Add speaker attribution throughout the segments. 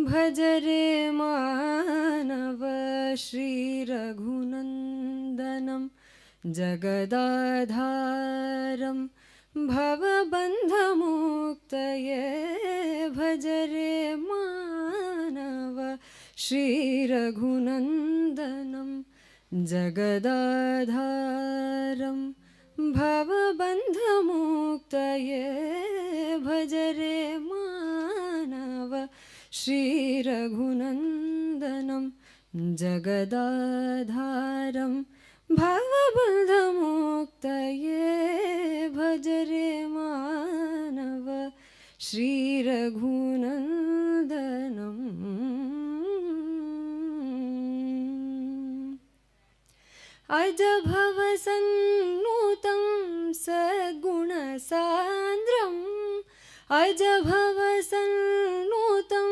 Speaker 1: भज रे मानव श्रीरघुनन्दनं जगदाधारं भवबन्धमुक्तये भज रे मानव श्रीरघुनन्दनं जगदाधारं भवबन्धमुक्तये भज रे मानव श्रीरघुनन्दनं जगदाधारं भवबन्धमुक्तये भज रे मानव श्रीरघुनन्दनं अज भवसन्नुतं सद्गुणसान्द्रम् अज भवसन्नुतं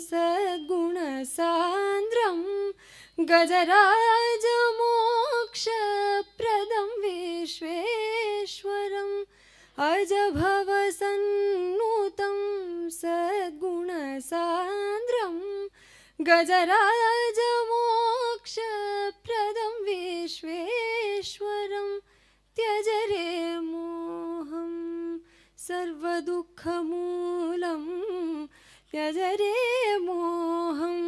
Speaker 1: सद्गुणसान्द्रं गजराजमोक्षप्रदं विश्वेश्वरम् अज भवसन्नुतं सद्गुणसान्द्रं गजराजमोक्षप्रदं विश्वेश्वरं त्यज रे मोहं सर्वदुःखमूलं त्यज रे मोहं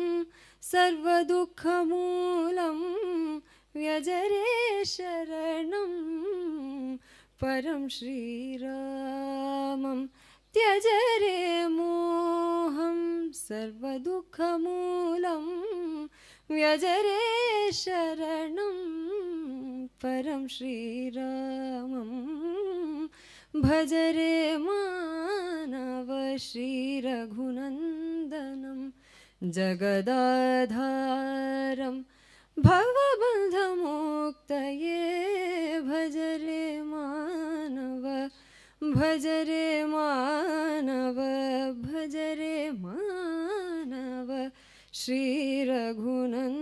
Speaker 1: सर्वदुःखमूलं व्यज रे शरणं परं श्रीरामं त्यज रे मोहं सर्वदुःखमूलं व्यज रे शरणं परं श्रीरामं भज रे मानव श्रीरघुनन्दनं जगदाधारं भवबन्धमुक्तये भज रे मानव भज रे मानव भज रे मानव श्रीरघुनन्दनं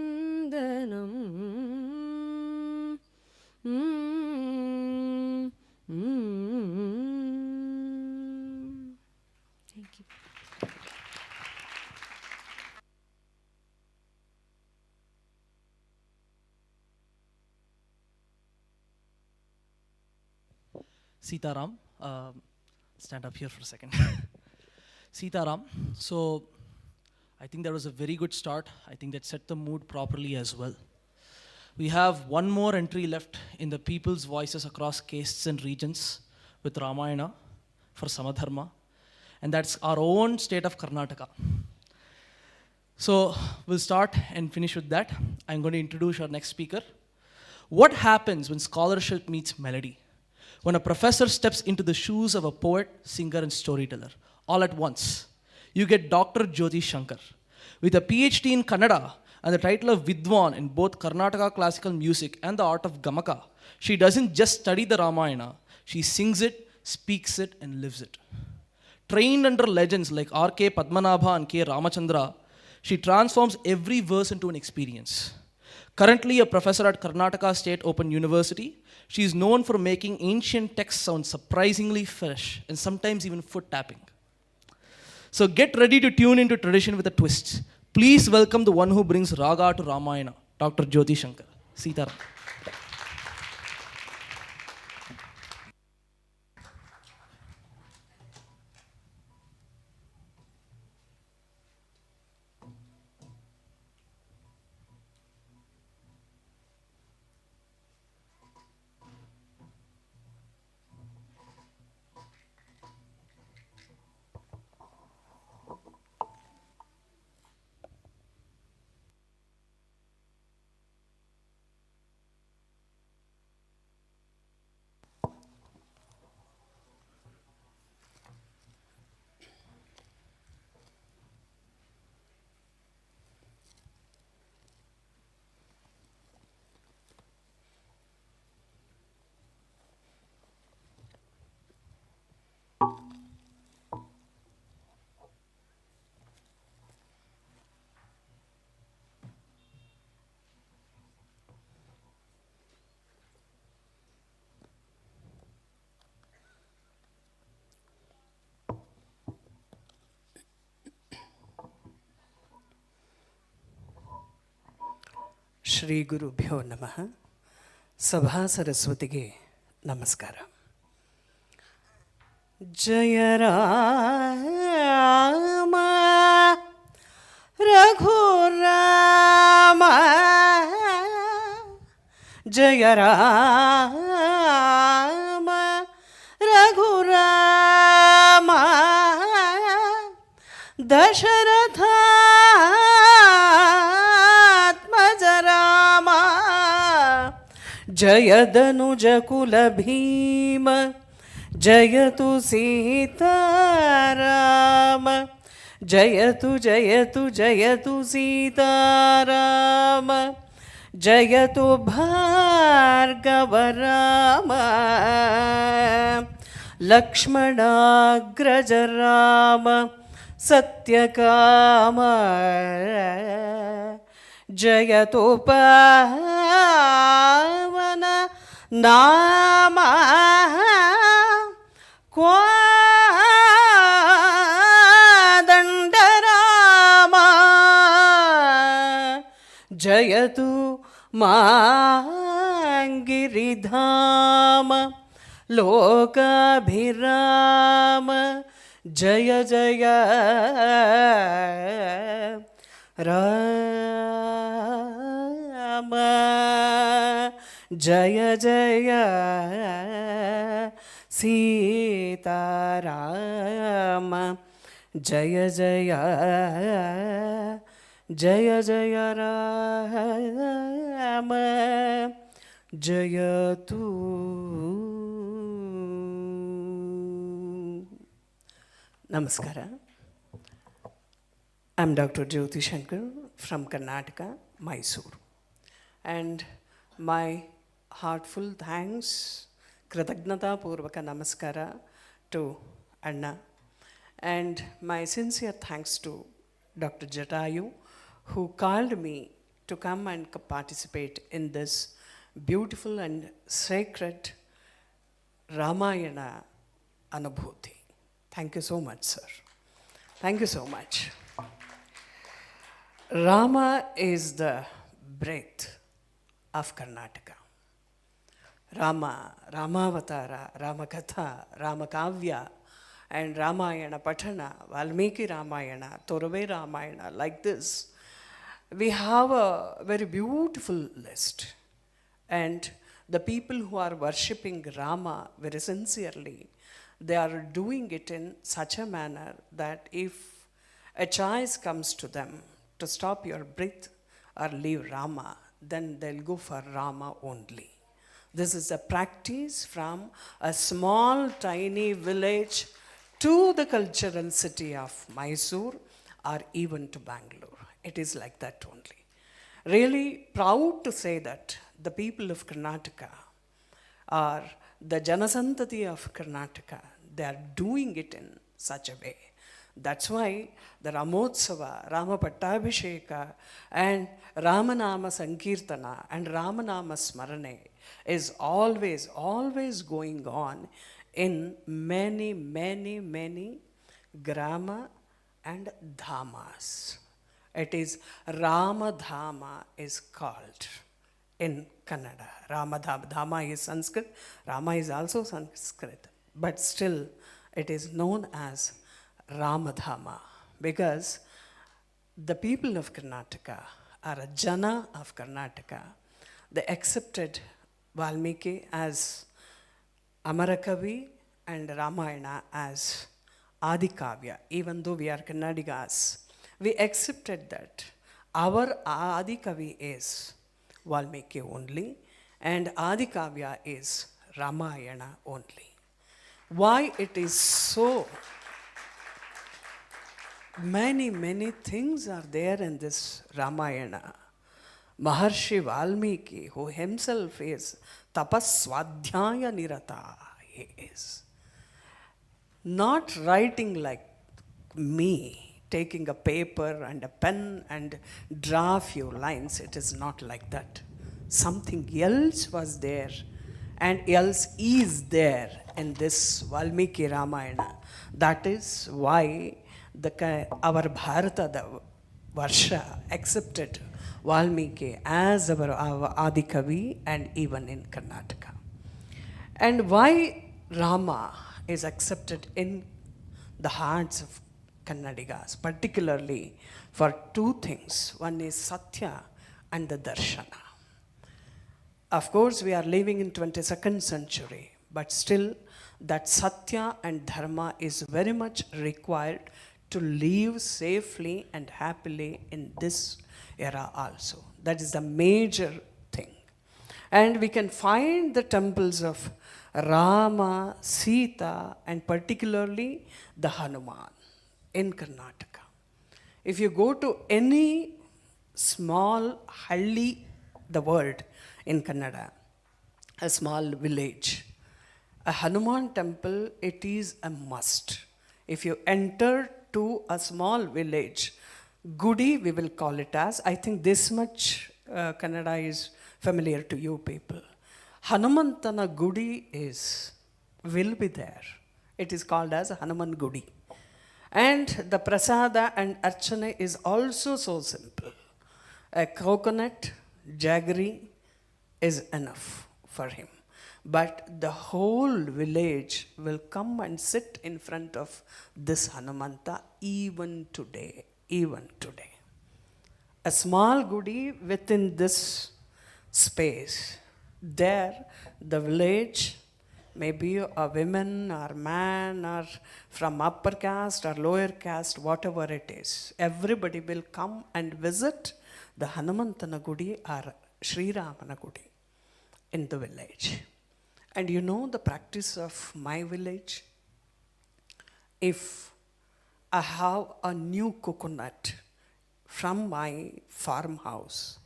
Speaker 1: Thank you.
Speaker 2: Sitaram, stand up here for a second. Sitaram, so I think that was a very good start. I think that set the mood properly as well. We have one more entry left in the people's voices across castes and regions with Ramayana for Samadharma, and that's our own state of Karnataka. So we'll start and finish with that. I'm going to introduce our next speaker. What happens when scholarship meets melody? When a professor steps into the shoes of a poet, singer, and storyteller, all at once, you get Dr. Jyothi Shankar. With a PhD in Kannada and the title of Vidwan in both Karnataka classical music and the art of Gamaka, she doesn't just study the Ramayana, she sings it, speaks it, and lives it. Trained under legends like R.K. Padmanabha and K. Ramachandra, she transforms every verse into an experience. Currently a professor at Karnataka State Open University, she is known for making ancient texts sound surprisingly fresh and sometimes even foot tapping. So get ready to tune into tradition with a twist. Please welcome the one who brings Raga to Ramayana, Dr. Jyothi Shankar. Sitaram.
Speaker 3: Shri ಗುರುಭ್ಯೋ ನಮಃ. ಸಭಾ ಸರಸ್ವತಿಗೆ ನಮಸ್ಕಾರ. ಜಯ ರಾಮ ರಘುರಾಮ, ಜಯ ರಾಮ ರಘುರಾಮ, ದಶರಥಾತ್ಮಜ ರಾಮ, ಜಯದನುಜ ಕುಲ ಭೀಮ, ಜಯತು ಸೀತಾರಾಮ, ಜಯತು ಜಯತು ಜಯತು ಸೀತಾರಾಮ, ಜಯತು ಭಾರ್ಗವ ರಾಮ, ಲಕ್ಷ್ಮಣಾಗ್ರಜ ರಾಮ, ಸತ್ಯಕಾಮ, ಜಯತು ಪಾವನ ನಾಮ, ಕೋದಂಡ ರಾಮ, ಜಯತು ಮಾಂಗಿರಿಧಾಮ, ಲೋಕಾಭಿರಾಮ, ಜಯ ಜಯ ರಾಮ, ಜಯ ಜಯ ಸೀತಾರಾಮ, ಜಯ ಜಯ ಜಯ ಜಯ ರಾಮ, ಜಯತು. ನಮಸ್ಕಾರ. I'm Dr. Jyothi Shankar from Karnataka, Mysore. And my heartful thanks, Kritagnata Purvaka Namaskara to Anna. And my sincere thanks to Dr. Jatayu, who called me to come and participate in this beautiful and sacred Ramayana Anubhuti. Thank you so much, sir. Thank you so much. Rama is the breath of Karnataka. Rama, Ramavatara, Ramakatha, Ramakavya, and Ramayana Patana, Valmiki Ramayana, Torave Ramayana, like this. We have a very beautiful list. And the people who are worshipping Rama very sincerely, they are doing it in such a manner that if a choice comes to them to stop your breath or leave Rama, then they'll go for Rama only. This is a practice from a small tiny village to the cultural city of Mysore or even to Bangalore. It is like that only. Really proud to say that the people of Karnataka are the Janasantati of Karnataka. They are doing it in such a way. That's why the Ramotsava, Rama Pattabhisheka, and Ramanama Sankirtana and Ramanama Smarane is always going on in many grama and dhamas. It is Ramadhama is called in Kannada. Ramadhama, Dhama is Sanskrit, Rama is also Sanskrit, but still it is known as Ramadhama because the people of Karnataka are a Jana of Karnataka. They accepted Valmiki as Amarakavi and Ramayana as Adikavya. Even though we are Kannadigas, we accepted that our Adikavi is Valmiki only and Adikavya is Ramayana only. Why it is so? Many things are there in this Ramayana. Maharshi Valmiki, who himself is tapaswadhyaya nirata, he is not writing like me, taking a paper and a pen and draw few lines. It is not like that. Something else was there and else is there in this Valmiki Ramayana. That is why our Bharata, the Varsha accepted Valmiki as our Adikavi and even in Karnataka. And why Rama is accepted in the hearts of Kannadigas, particularly for two things. One is Satya and the Darshana. Of course, we are living in 22nd century, but still that Satya and Dharma is very much required to live safely and happily in this era also. That is the major thing. And we can find the temples of Rama, Sita, and particularly the Hanuman in Karnataka. If you go to any small halli, the word in Kannada, a small village, a Hanuman temple, it is a must. If you enter to a small village, Gudi, we will call it as, I think this much Kannada is familiar to you people. Hanumantana Gudi will be there. It is called as Hanuman Gudi. And the prasada and archana is also so simple. A coconut, jaggery is enough for him. But the whole village will come and sit in front of this Hanumanta even today. Even today. A small gudi within this space. There, the village, maybe a woman or man or from upper caste or lower caste, whatever it is, everybody will come and visit the Hanumantana Gudi or Sri Ramana Gudi in the village. And you know the practice of my village? If I have a new coconut from my farmhouse,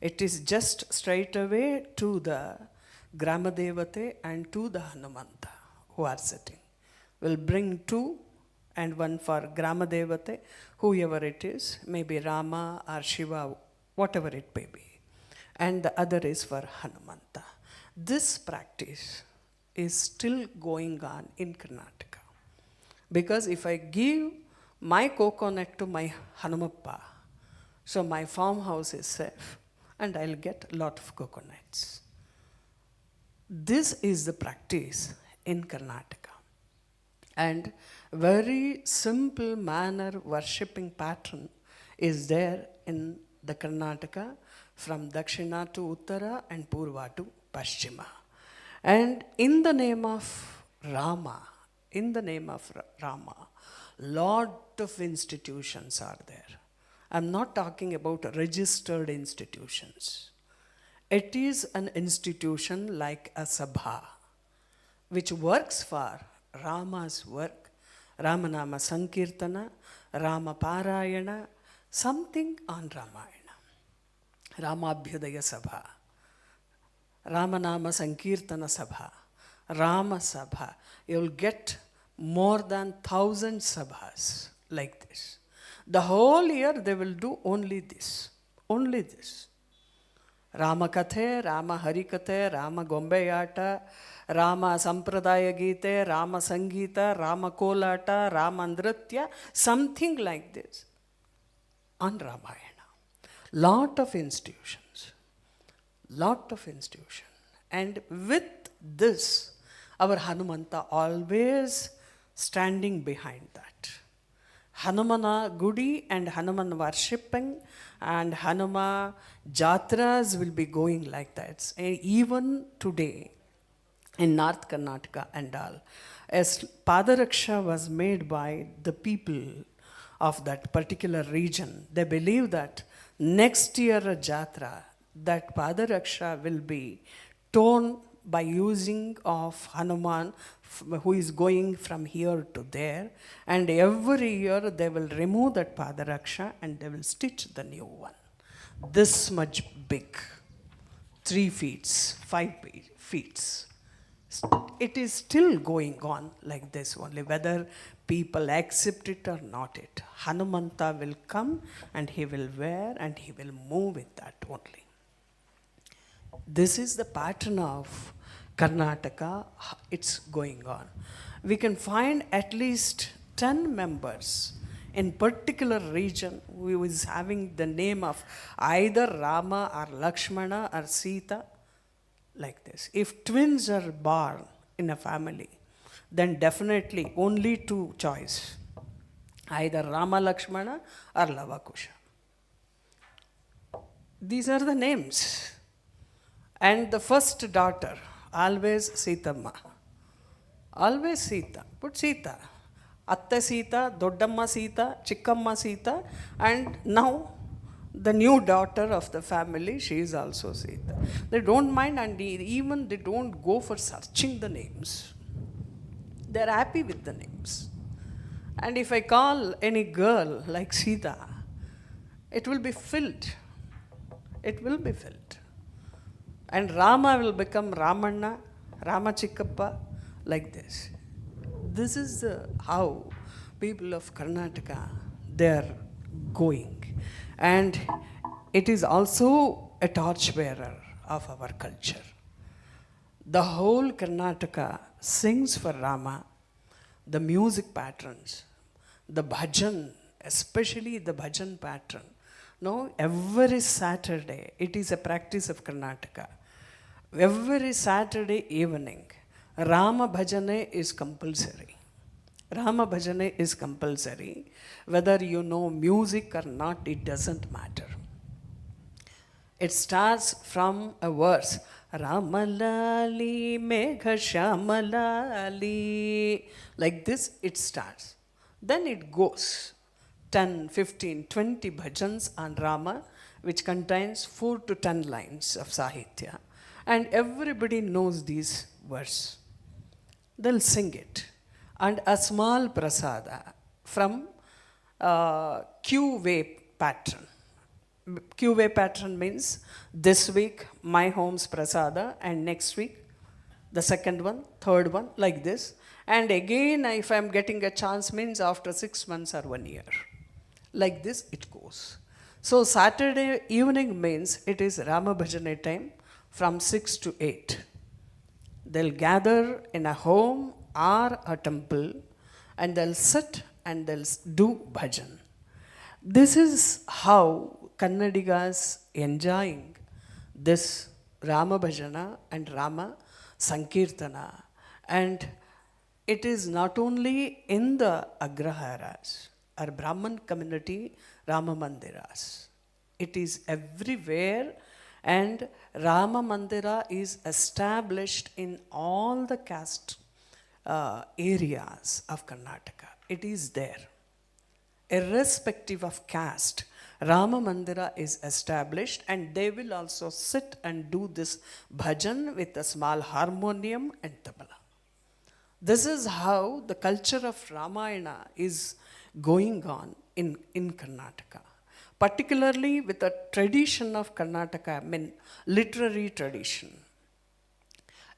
Speaker 3: it is just straight away to the Gramadevate and to the Hanumanta who are sitting. We'll bring two and one for Gramadevate, whoever it is, maybe Rama or Shiva, whatever it may be. And the other is for Hanumanta. This practice is still going on in Karnataka. Because if I give my coconut to my Hanumappa, so my farmhouse is safe and I'll get a lot of coconuts. This is the practice in Karnataka. And very simple manner worshipping pattern is there in the Karnataka from Dakshina to Uttara and Purva to Paschima. And in the name of Rama, lot of institutions are there. I'm not talking about registered institutions. It is an institution like a sabha, which works for Rama's work, Ramanama Sankirtana, Rama Parayana, something on Ramayana. Ramabhyudaya Sabha, Ramanama Sankirtana Sabha, Rama Sabha. You'll get more than 1,000 sabhas like this. The whole year they will do only this. Only this. Rama Kathe, Rama Harikathe, Rama Gombeyata, Rama Sampradaya Gite, Rama Sangita, Rama Kolata, Rama Nritya, something like this on Ramayana. Lot of institutions. And with this, our Hanumanta always standing behind that. Hanumana Gudi and Hanuman worshipping and Hanuma Jatras will be going like that. And even today in North Karnataka and all, as Padaraksha was made by the people of that particular region, they believe that next year a Jatra, that Padaraksha will be torn by using of Hanuman who is going from here to there, and every year they will remove that Padaraksha and they will stitch the new one. This much big, 3 feet, 5 feet. It is still going on like this only, whether people accept it or not it. Hanumanta will come and he will wear and he will move with that only. This is the pattern of Karnataka, it's going on. We can find at least 10 members in particular region who is having the name of either Rama or Lakshmana or Sita, like this. If twins are born in a family, then definitely only two choice, either Rama Lakshmana or Lavakusha. These are the names. And the first daughter, always Sitamma. Always Sita. Put Sita. Atta Sita, Doddamma Sita, Chikkamma Sita, and now the new daughter of the family, she is also Sita. They don't mind, and even they don't go for searching the names. They are happy with the names. And if I call any girl like Sita, it will be filled. It will be filled. And Rama will become Ramanna, Ramachikkappa, like this. This is how people of Karnataka, they are going. And it is also a torchbearer of our culture. The whole Karnataka sings for Rama, the music patterns, the bhajan, especially the bhajan pattern. No, every Saturday, it is a practice of Karnataka. Every Saturday evening, Rama Bhajane is compulsory. Rama Bhajane is compulsory. Whether you know music or not, it doesn't matter. It starts from a verse. Ramalali Megha Shamalali. Like this, it starts. Then it goes 10, 15, 20 bhajans on Rama, which contains 4 to 10 lines of Sahitya. And everybody knows these verses. They'll sing it. And a small prasada from Q-way pattern. Q-way pattern means this week my home's prasada, and next week the second one, third one, like this. And again, if I'm getting a chance, means after 6 months or 1 year. Like this it goes. So Saturday evening means it is Rama Bhajane time from 6 to 8. They'll gather in a home or a temple, and they'll sit and they'll do bhajan. This is how Kannadigas enjoying this Rama Bhajana and Rama Sankirtana. And it is not only in the Agraharas or Brahman community Rama Mandiras. It is everywhere, and Rama Mandira is established in all the caste areas of Karnataka. It is there. Irrespective of caste, Rama Mandira is established, and they will also sit and do this bhajan with a small harmonium and tabla. This is how the culture of Ramayana is going on in Karnataka. Particularly with the tradition of Karnataka, I mean literary tradition.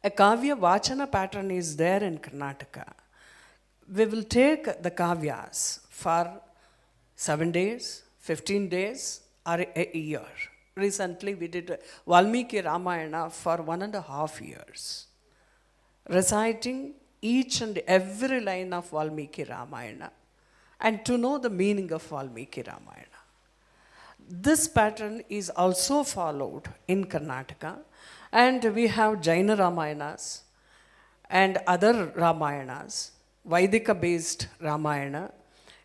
Speaker 3: A Kavya Vachana pattern is there in Karnataka. We will take the Kavyas for 7 days, 15 days, or a year. Recently we did Valmiki Ramayana for 1.5 years, reciting each and every line of Valmiki Ramayana, and to know the meaning of Valmiki Ramayana. This pattern is also followed in Karnataka, and we have Jaina Ramayanas and other Ramayanas, Vaidika based Ramayana,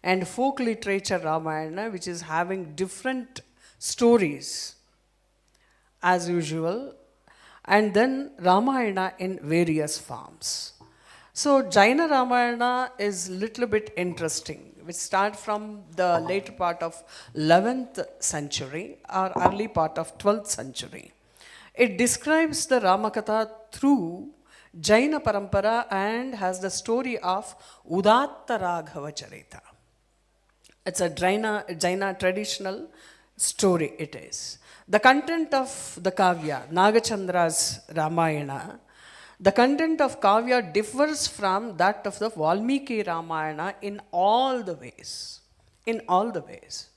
Speaker 3: and folk literature Ramayana, which is having different stories as usual, and then Ramayana in various forms. So Jaina Ramayana is little bit interesting, which start from the later part of 11th century or early part of 12th century. It describes the Ramakatha through Jaina Parampara and has the story of Udatta Raghava Charita. It's a Jaina traditional story it is. The content of the Kavya, Nagachandra's Ramayana, the content of Kavya differs from that of the Valmiki Ramayana in all the ways. In all the ways.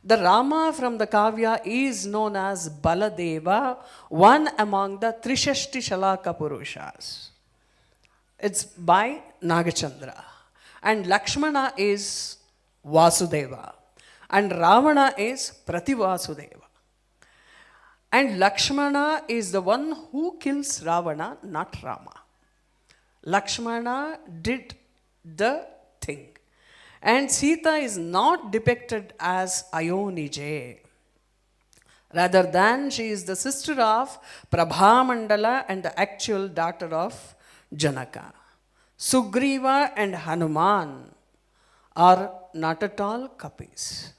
Speaker 3: The Rama from the Kavya is known as Baladeva, one among the Trishashti Shalaka Purushas. It's by Nagachandra. And Lakshmana is Vasudeva. And Ravana is Prativasudeva. And Lakshmana is the one who kills Ravana, not Rama. Lakshmana did the thing. And Sita is not depicted as Ayonije. Rather than she is the sister of Prabhamandala and the actual daughter of Janaka. Sugriva and Hanuman are not at all Kapis.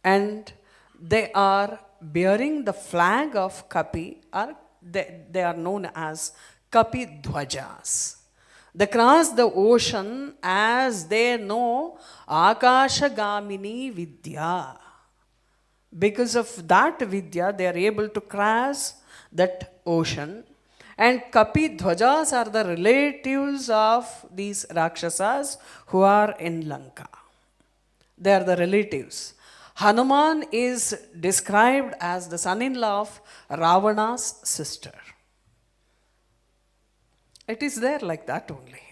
Speaker 3: And they are bearing the flag of Kapi, or they are known as Kapi Dhwajas. They cross the ocean as they know Akashagamini Vidya. Because of that Vidya, they are able to cross that ocean. And Kapi Dhwajas are the relatives of these Rakshasas who are in Lanka. They are the relatives. Hanuman is described as the son-in-law of Ravana's sister. It is there like that only.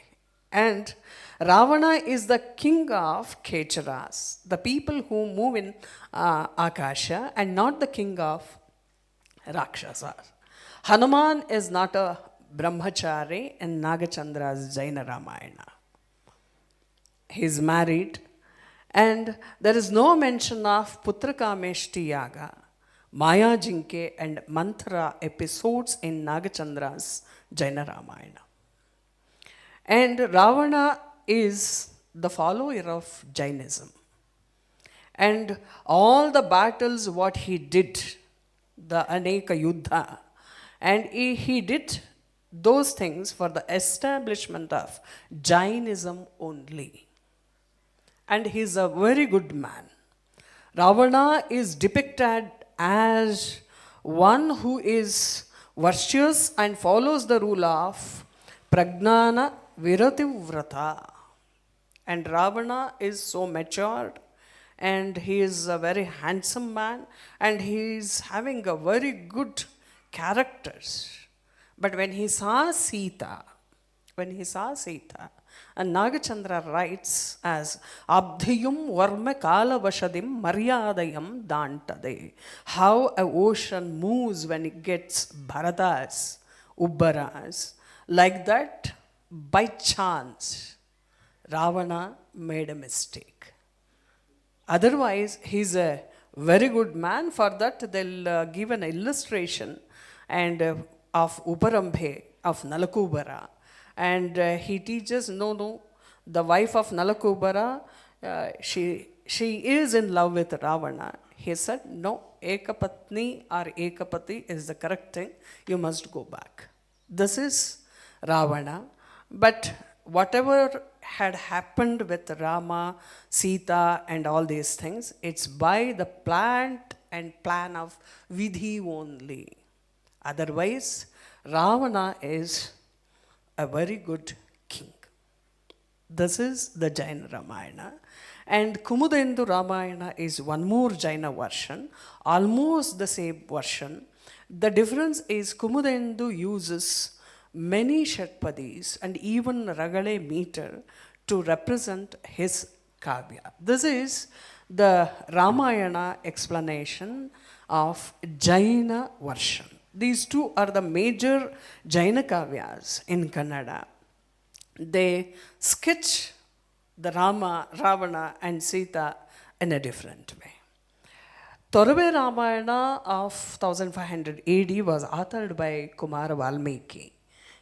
Speaker 3: And Ravana is the king of Kecharas, the people who move in Akasha, and not the king of Rakshasas. Hanuman is not a brahmachari in Nagachandra's Jaina Ramayana. He is married, and there is no mention of Putrakameshti Yaga, Maya Jinke, and Manthara episodes in Nagachandra's Jaina Ramayana. And Ravana is the follower of Jainism. And all the battles what he did, the Aneka Yuddha, and he did those things for the establishment of Jainism only. And he is a very good man. Ravana is depicted as one who is virtuous and follows the rule of Pragnana Virativrata. And Ravana is so matured, and he is a very handsome man, and he is having a very good characters. But when he saw Sita, and Nagachandra writes as Abdhiyum Varma Kala Vashadim Maryadayam Dantade. How a ocean moves when it gets Bharatas, Ubbaras. Like that, by chance, Ravana made a mistake. Otherwise, he's a very good man. For that, they'll give an illustration and of Uparambhe, of Nalakubara. And he teaches, no, the wife of Nalakubara, she is in love with Ravana. He said, no, Ekapatni or Ekapati is the correct thing. You must go back. This is Ravana. But whatever had happened with Rama, Sita, and all these things, it's by the plan of Vidhi only. Otherwise, Ravana is a very good king. This is the Jaina Ramayana. And Kumudendu Ramayana is one more Jaina version, almost the same version. The difference is Kumudendu uses many Shatpadis and even Ragale meter to represent his Kavya. This is the Ramayana explanation of Jaina version. These two are the major Jaina Kavyas in Kannada. They sketch the Rama, Ravana and Sita in a different way. Torabe Ramayana of 1500 AD was authored by Kumara Valmiki.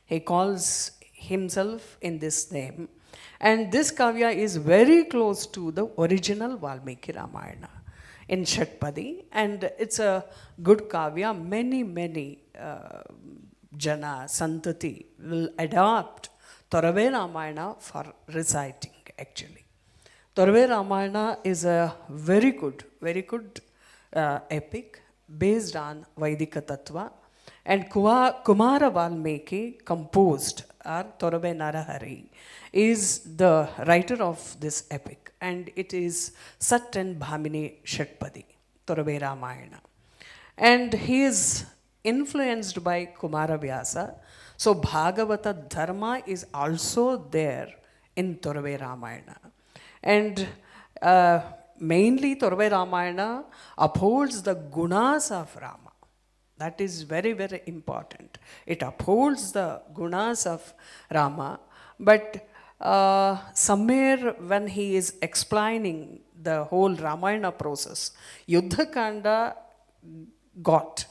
Speaker 3: He calls himself in this name. And this Kavya is very close to the original Valmiki Ramayana in Shatpadi. And it's a good Kavya. Many Jana, Santati will adopt Torabe Ramayana for reciting actually. Torabe Ramayana is a very good epic based on Vaidika Tattva. And Kumara Valmiki composed, or Torabe Narahari, is the writer of this epic. And it is set in Bhamini Shatpadi, Torabe Ramayana. And he is influenced by Kumara Vyasa. So Bhagavata Dharma is also there in Torabe Ramayana. And mainly Torve Ramayana upholds the gunas of Rama. That is very, very important. It upholds the gunas of Rama, but somewhere when he is explaining the whole Ramayana process, Yuddha Kanda got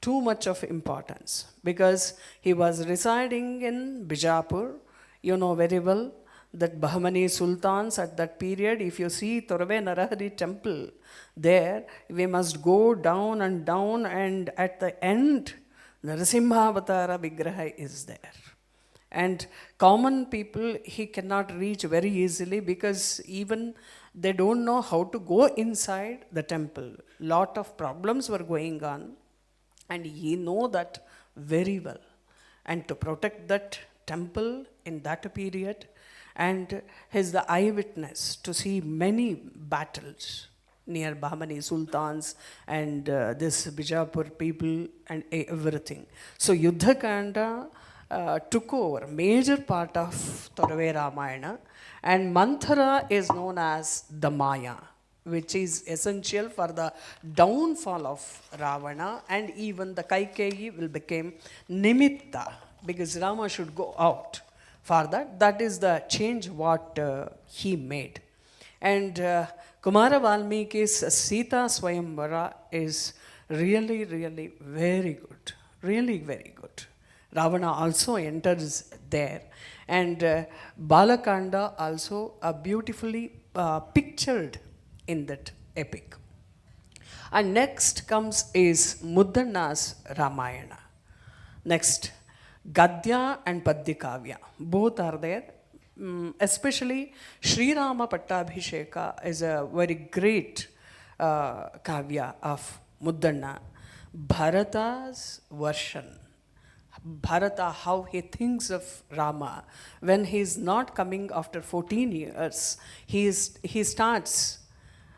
Speaker 3: too much of importance because he was residing in Bijapur. You know very well that Bahmani Sultans at that period, if you see Torve Narahari temple there, we must go down and down, and at the end, Narasimha Vigraha is there. And common people, he cannot reach very easily because even they don't know how to go inside the temple. Lot of problems were going on, and he know that very well. And to protect that temple in that period, and he's the eyewitness to see many battles near Bahmani Sultans and this Bijapur people and everything. So Yuddha Kanda took over major part of Torve Ramayana, and Manthara is known as the Maya, which is essential for the downfall of Ravana, and even the Kaikeyi will become Nimitta because Rama should go out. For that, that is the change what he made. And Kumara Valmiki's Sita Swayamvara is really, really very good. Really very good. Ravana also enters there. And Balakanda also beautifully pictured in that epic. And next comes is Muddanna's Ramayana. Next, Gadya and Padya Kavya, both are there. Especially Sri Rama Pattabhisheka is a very great kavya of Muddanna. Bharata's version, Bharata, how he thinks of Rama when he is not coming after 14 years, he starts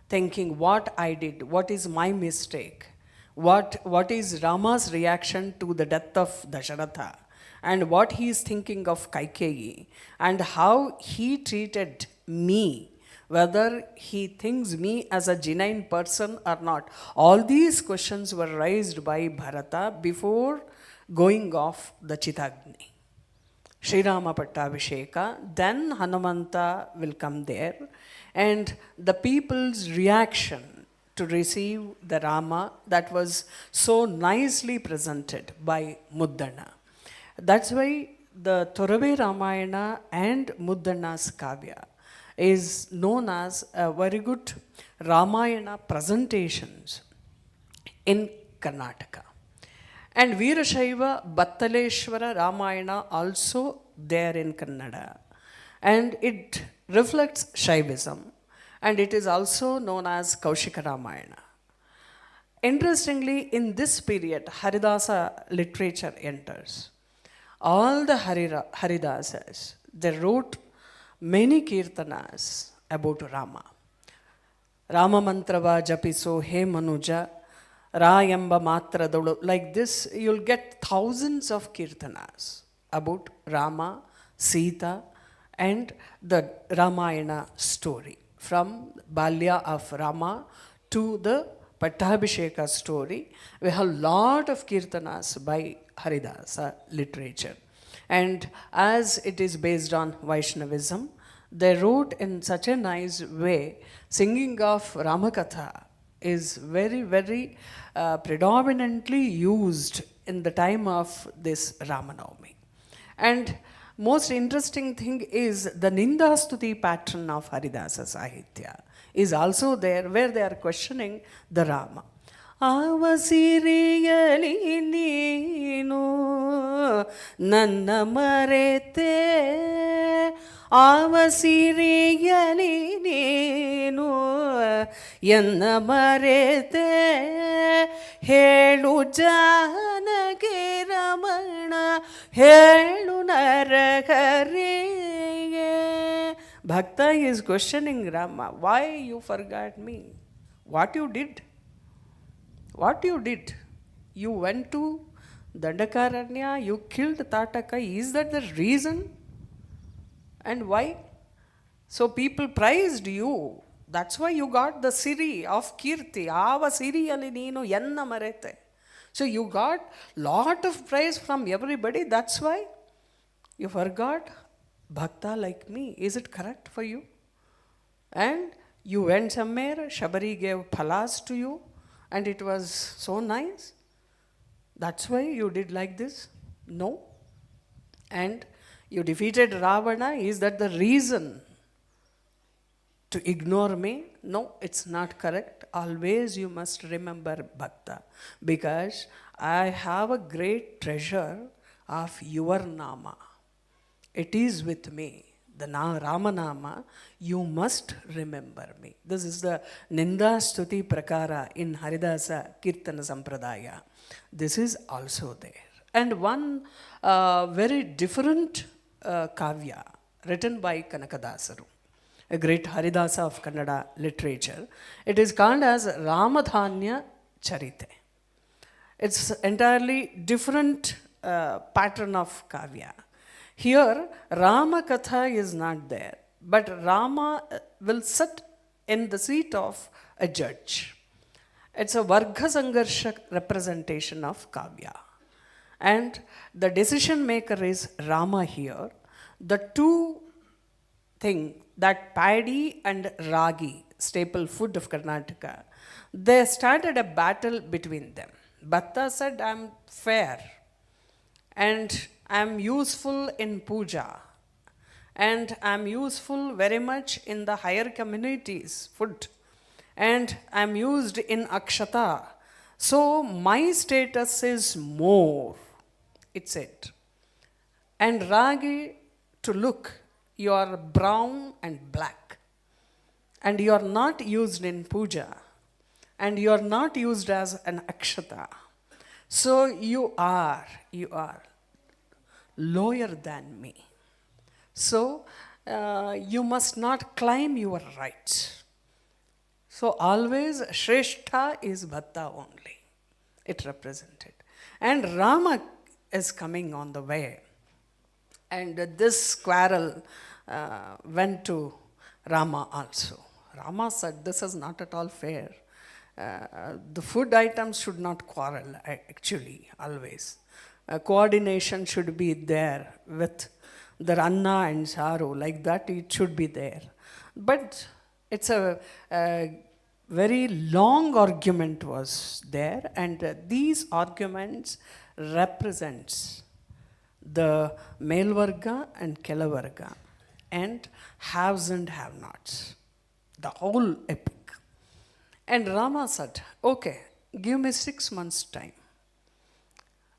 Speaker 3: thinking what I did, what is my mistake, what is Rama's reaction to the death of Dasharatha, and what he is thinking of Kaikeyi, and how he treated me, whether he thinks me as a genuine person or not. All these questions were raised by Bharata before going off the Chitagni. Sri Rama Pattabhisheka, then Hanumanta will come there, and the people's reaction to receive the Rama, that was so nicely presented by Muddanna. That's why the Torave Ramayana and Muddanna's Kavya is known as a very good Ramayana presentations in Karnataka. And Veerashaiva Battaleshwara Ramayana also there in Kannada. And it reflects Shaivism, and it is also known as Kaushika Ramayana. Interestingly, in this period, Haridasa literature enters. All the Haridasas, they wrote many kirtanas about Rama. Rama mantrava japiso he manuja, Rayamba matra dolu. Like this, you'll get thousands of kirtanas about Rama, Sita, and the Ramayana story. From Balya of Rama to the Pattabhisheka story, we have a lot of kirtanas by Haridasa literature. And as it is based on Vaishnavism, they wrote in such a nice way. Singing of Ramakatha is very, very predominantly used in the time of this Ramanavami. And most interesting thing is the Nindastuti pattern of Haridasa Sahitya is also there, where they are questioning the Rama. Avasiriyali neenu nanna marete, Avasiriyali neenu yanna marete, Helu Janaki Ramana, Helu Narahariye. Bhakta is questioning Rama, why you forgot me? What you did? What you did? You went to Dandakaranya, you killed Tataka. Is that the reason? And why? So people praised you. That's why you got the Siri of Kirti. Ava Siriyali neenu enna marete. So you got lot of praise from everybody. That's why you forgot bhakta like me. Is it correct for you? And you went somewhere, Shabari gave phalas to you, and it was so nice. That's why you did like this? No. And you defeated Ravana. Is that the reason to ignore me? No, it's not correct. Always you must remember bhakta, because I have a great treasure of your nama. It is with me. The Ramanama, you must remember me. This is the Ninda Stuti Prakara in Haridasa Kirtana Sampradaya. This is also there. And one very different kavya written by Kanakadasaru, a great Haridasa of Kannada literature. It is called as Ramadhanya Charite. It's entirely different pattern of kavya. Here, Rama Katha is not there, but Rama will sit in the seat of a judge. It's a Varga Sangarsha representation of Kavya. And the decision maker is Rama here. The two things, that paddy and ragi, staple food of Karnataka, they started a battle between them. Bhatta said, I'm fair and I'm useful in puja, and I'm useful very much in the higher communities, food, and I'm used in akshata. So my status is more, it said. And ragi, to look, you are brown and black, and you are not used in puja, and you are not used as an akshata. So you are lower than me. So you must not claim your rights. So always Shrestha is Bhatta only. It represented. And Rama is coming on the way. And this quarrel went to Rama also. Rama said, this is not at all fair. The food items should not quarrel, actually, always. Coordination should be there with the Ranna and Saru, like that it should be there. But it's a very long argument was there, and these arguments represents the male varga and Kela varga, and haves and have-nots, the whole epic. And Rama said, okay, give me 6 months' time.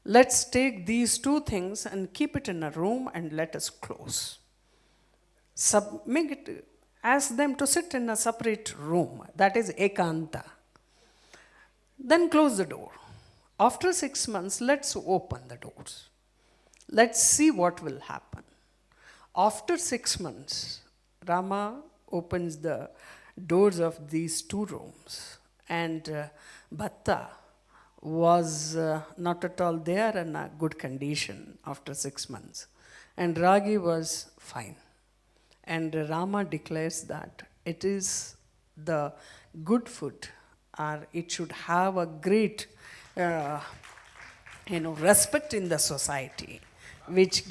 Speaker 3: Let's take these two things and keep it in a room and let us close. Ask them to sit in a separate room, that is ekanta. Then close the door. After 6 months, let's open the doors. Let's see what will happen. After 6 months, Rama opens the doors of these two rooms, and Bhatta was not at all there in a good condition after 6 months. And Ragi was fine. And Rama declares that it is the good food, or it should have a great respect in the society, which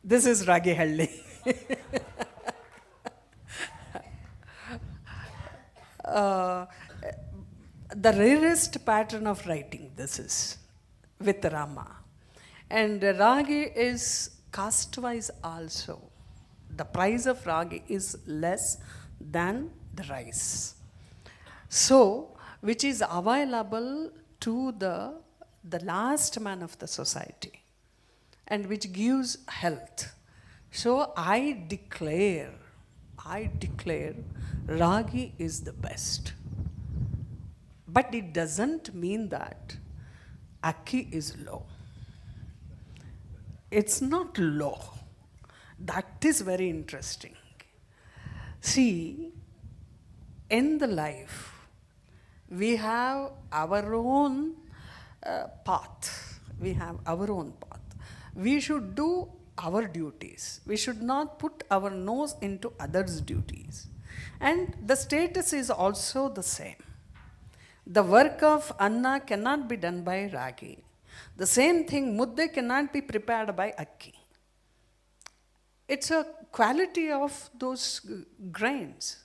Speaker 3: this is Ragi Halli. The rarest pattern of writing this is with Rama. And Ragi is caste-wise also. The price of Ragi is less than the rice. So, which is available to the last man of the society, and which gives health. So I declare Ragi is the best. But it doesn't mean that Akki is low. It's not low. That is very interesting. See, in the life, we have our own path. We have our own path. We should do our duties. We should not put our nose into others' duties. And the status is also the same. The work of Anna cannot be done by Ragi. The same thing, Mudde cannot be prepared by Akki. It's a quality of those grains.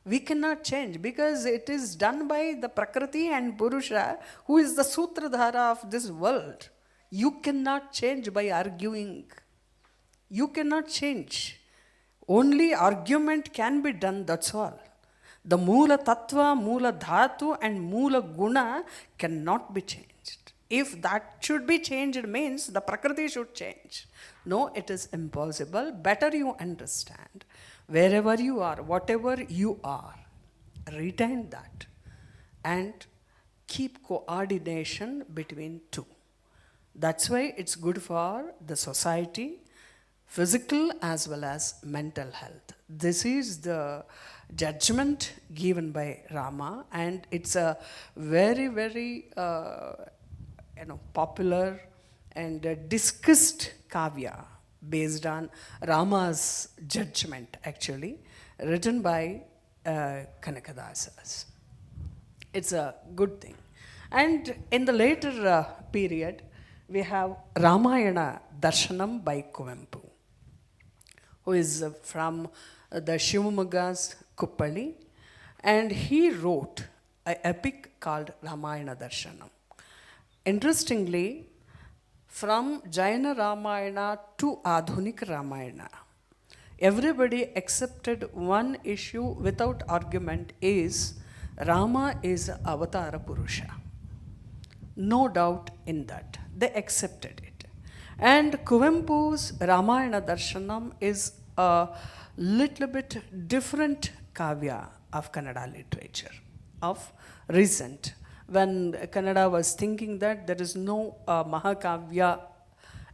Speaker 3: We cannot change because it is done by the Prakriti and Purusha, who is the Sutradhara of this world. You cannot change by arguing. You cannot change. Only argument can be done, that's all. The Mula Tattva, Mula Dhatu, and Mula Guna cannot be changed. If that should be changed, means the Prakriti should change. No, it is impossible. Better you understand. Wherever you are, whatever you are, retain that and keep coordination between two. That's why it's good for the society, physical as well as mental health. This is the judgment given by Rama, and it's a very, very popular and discussed kavya based on Rama's judgment, actually, written by Kanakadasas. It's a good thing. And in the later period, we have Ramayana Darshanam by Kuvempu, who is from the Shivamogga's Kuppali, and he wrote an epic called Ramayana Darshanam. Interestingly, from Jaina Ramayana to Adhunik Ramayana, everybody accepted one issue without argument is Rama is Avatara Purusha. No doubt in that. They accepted it. And Kuvempu's Ramayana Darshanam is a little bit different kavya of Kannada literature, of recent. When Kannada was thinking that there is no Mahakavya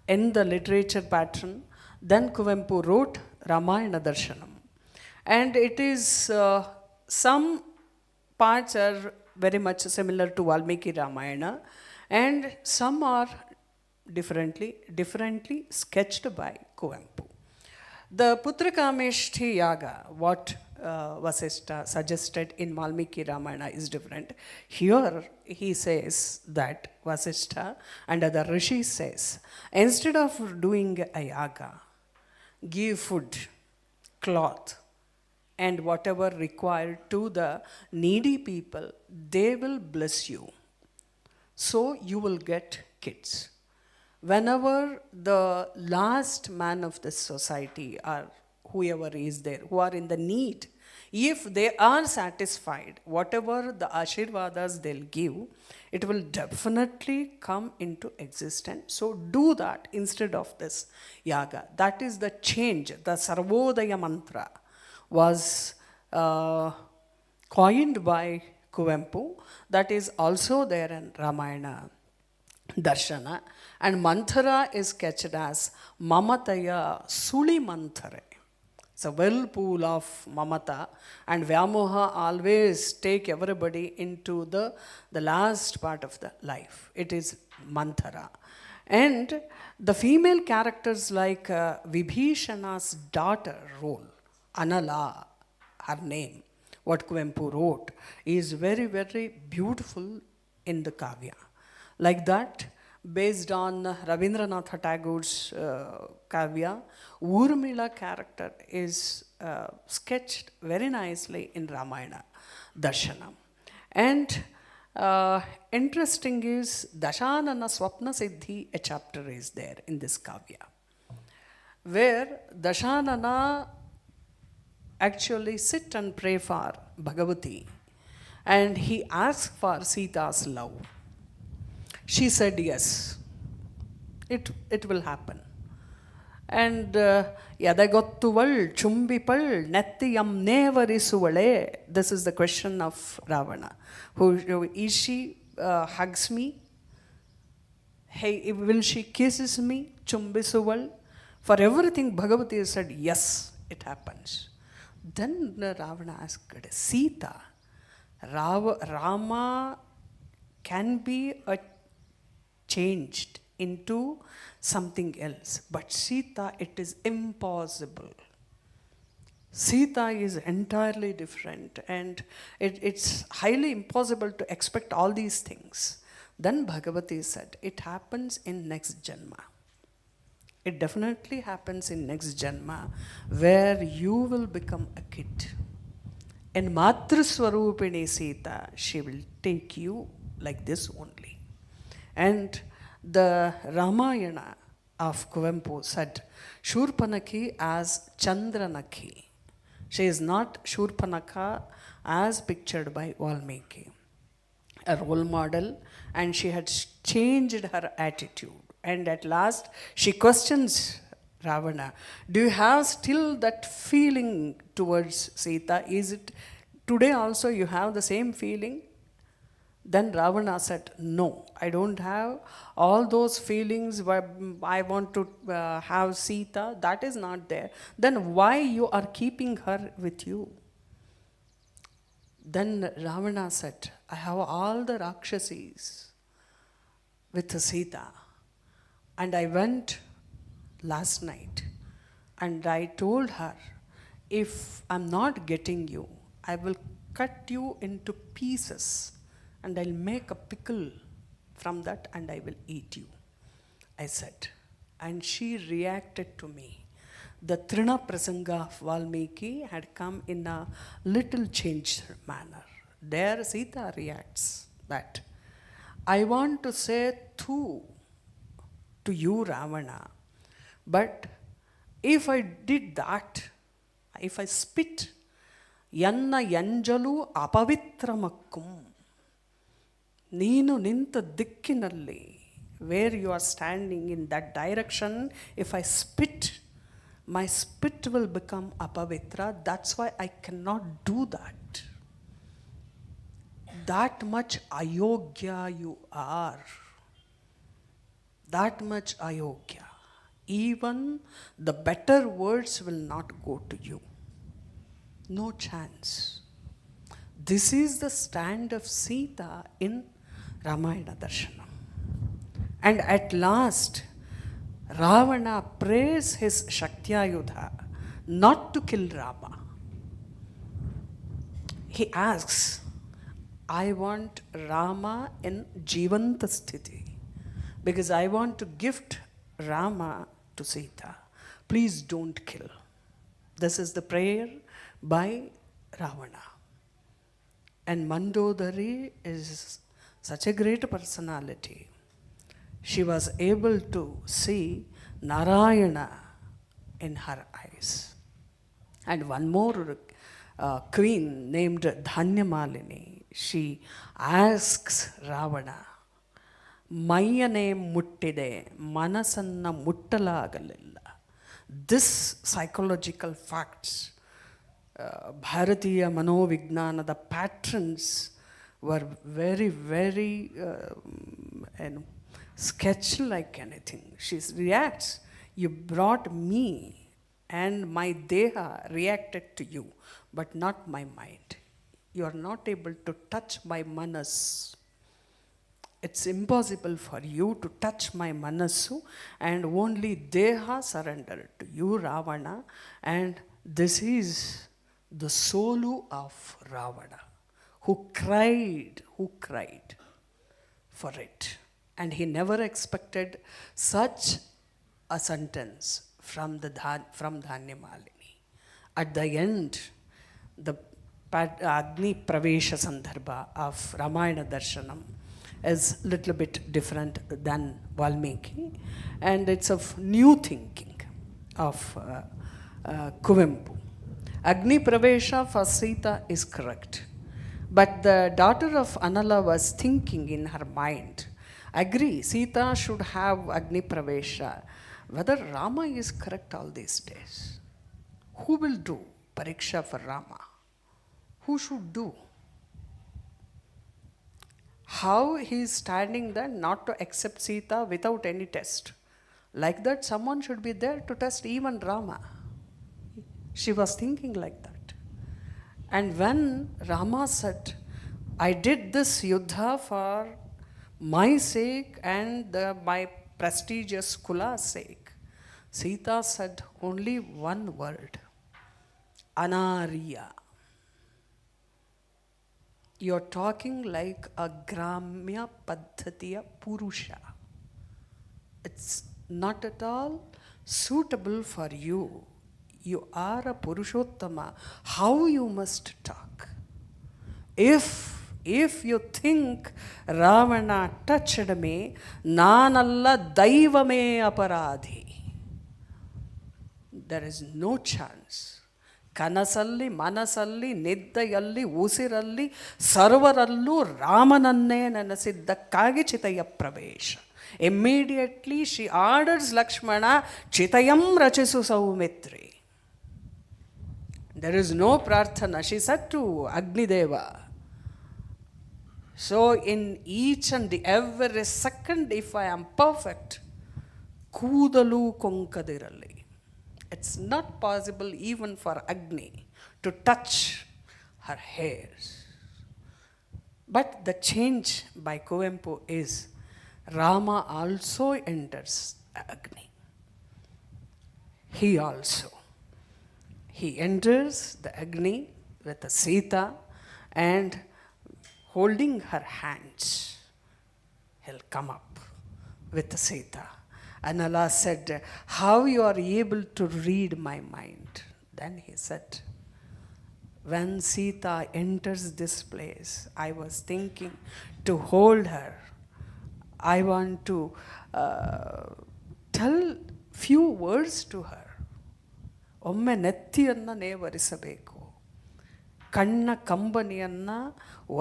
Speaker 3: in the literature pattern, then Kuvempu wrote Ramayana Darshanam. And it is, some parts are very much similar to Valmiki Ramayana, and some are differently sketched by Kuvempu. The Putrakameshthi Yaga, what Vasishtha suggested in Valmiki Ramayana is different. Here he says that Vasishtha and other rishis says, instead of doing a yaga, give food, cloth, and whatever required to the needy people, they will bless you. So you will get kids. Whenever the last man of this society or whoever is there, who are in the need, if they are satisfied, whatever the Ashirvadas they'll give, it will definitely come into existence. So do that instead of this yaga. That is the change. The Sarvodaya mantra was coined by Kuvempu. That is also there in Ramayana Darshana. And Manthara is sketched as Mamataya Suli Manthare. It's a whirlpool of Mamata, and Vyamoha always take everybody into the last part of the life. It is Manthara. And the female characters like Vibhishana's daughter role, Anala, her name, what Kuvempu wrote, is very, very beautiful in the Kavya. Like that, based on Rabindranath Tagore's Kavya, Urmila character is sketched very nicely in Ramayana Darshanam. And interesting is Dashanana Swapna Siddhi, a chapter is there in this Kavya, where Dashanana actually sit and pray for Bhagavati, and he asked for Sita's love. She said yes, it will happen. And Yadagottuval Chumbipal Nettiyam Nevarisuvale. This is the question of Ravana. Who is she? Hugs me? Hey, will she kisses me? Chumbisuval. For everything, Bhagavati said yes, it happens. Then Ravana asked Sita, Rama can be changed into something else. But Sita, it is impossible. Sita is entirely different, and it's highly impossible to expect all these things. Then Bhagavati said, it happens in next Janma. It definitely happens in next Janma, where you will become a kid. In Matru Swarupini Sita, she will take you like this only. And the Ramayana of Kuvempu said, Shurpanaki as Chandranaki. She is not Shurpanaka as pictured by Valmiki, a role model, and she had changed her attitude. And at last, she questions Ravana, do you have still that feeling towards Sita? Is it today also you have the same feeling? Then Ravana said, no, I don't have all those feelings where I want to have Sita. That is not there. Then why you are keeping her with you? Then Ravana said, I have all the Rakshasis with Sita. And I went last night and I told her, if I'm not getting you, I will cut you into pieces and I'll make a pickle from that and I will eat you, I said. And she reacted to me. The Trina Prasanga of Valmiki had come in a little changed manner. There Sita reacts that, I want to say tu to you, Ravana, but if I did that, if I spit, yanna yanjalu apavitramakkum, Neenu ninta dikkinalli, where you are standing in that direction, if I spit, my spit will become apavitra. That's why I cannot do that. That much ayogya you are. That much ayogya. Even the better words will not go to you. No chance. This is the stand of Sita in Ramayana Darshanam. And at last, Ravana prays his Shaktiyayudha not to kill Rama. He asks, I want Rama in Jivanta Sthiti because I want to gift Rama to Sita. Please don't kill. This is the prayer by Ravana. And Mandodari is such a great personality. She was able to see Narayana in her eyes. And one more queen named Dhanyamalini, she asks Ravana, Mayane muttide, manasanna muttalagalilla. This psychological facts, Bharatiya Manovignana, the patterns were very, very sketch like anything. She reacts, you brought me and my deha reacted to you, but not my mind. You are not able to touch my manas. It's impossible for you to touch my manasu, and only deha surrendered to you, Ravana, and this is the soul of Ravana, who cried for it. And he never expected such a sentence from Dhanyamalini. At the end, the Agni Pravesha Sandarbha of Ramayana Darshanam is a little bit different than Valmiki, and it's of new thinking of Kuvempu. Agni Pravesha for Sita is correct, but the daughter of Anala was thinking in her mind, agree, Sita should have Agni Pravesha. Whether Rama is correct all these days? Who will do Pariksha for Rama? Who should do? How he is standing there not to accept Sita without any test. Like that, someone should be there to test even Rama. She was thinking like that. And when Rama said, I did this yuddha for my sake and my prestigious kula's sake, Sita said only one word, Anariya. You're talking like a Gramya Paddhatiya Purusha. It's not at all suitable for you. You are a Purushottama. How you must talk? If you think Ravana touched me, nanalla daivame aparadhi. There is no chance. ಕನಸಲ್ಲಿ ಮನಸ್ಸಲ್ಲಿ ನಿದ್ದೆಯಲ್ಲಿ ಉಸಿರಲ್ಲಿ ಸರ್ವರಲ್ಲೂ ರಾಮನನ್ನೇ ನೆನೆಸಿದ್ದಕ್ಕಾಗಿ ಚಿತೆಯ ಪ್ರವೇಶ. Immediately she orders Lakshmana, ಚಿತಯಂ ರಚಿಸು Saumitri. There is no prarthana. She said to Agnideva. So in each and every second, if I am perfect, ಕೂದಲು ಕೊಂಕದಿರಲಿ. It's not possible even for Agni to touch her hairs. But the change by Kuvempu is Rama also enters Agni. He enters the Agni with the Sita and holding her hands, he'll come up with the Sita. And Allah said, how you are able to read my mind? Then he said, when Sita enters this place, I was thinking to hold her. I want to tell few words to her. ಒಮ್ಮೆ ನೆತ್ತಿಯನ್ನು ನೇವರಿಸಬೇಕು, ಕಣ್ಣ ಕಂಬನಿಯನ್ನು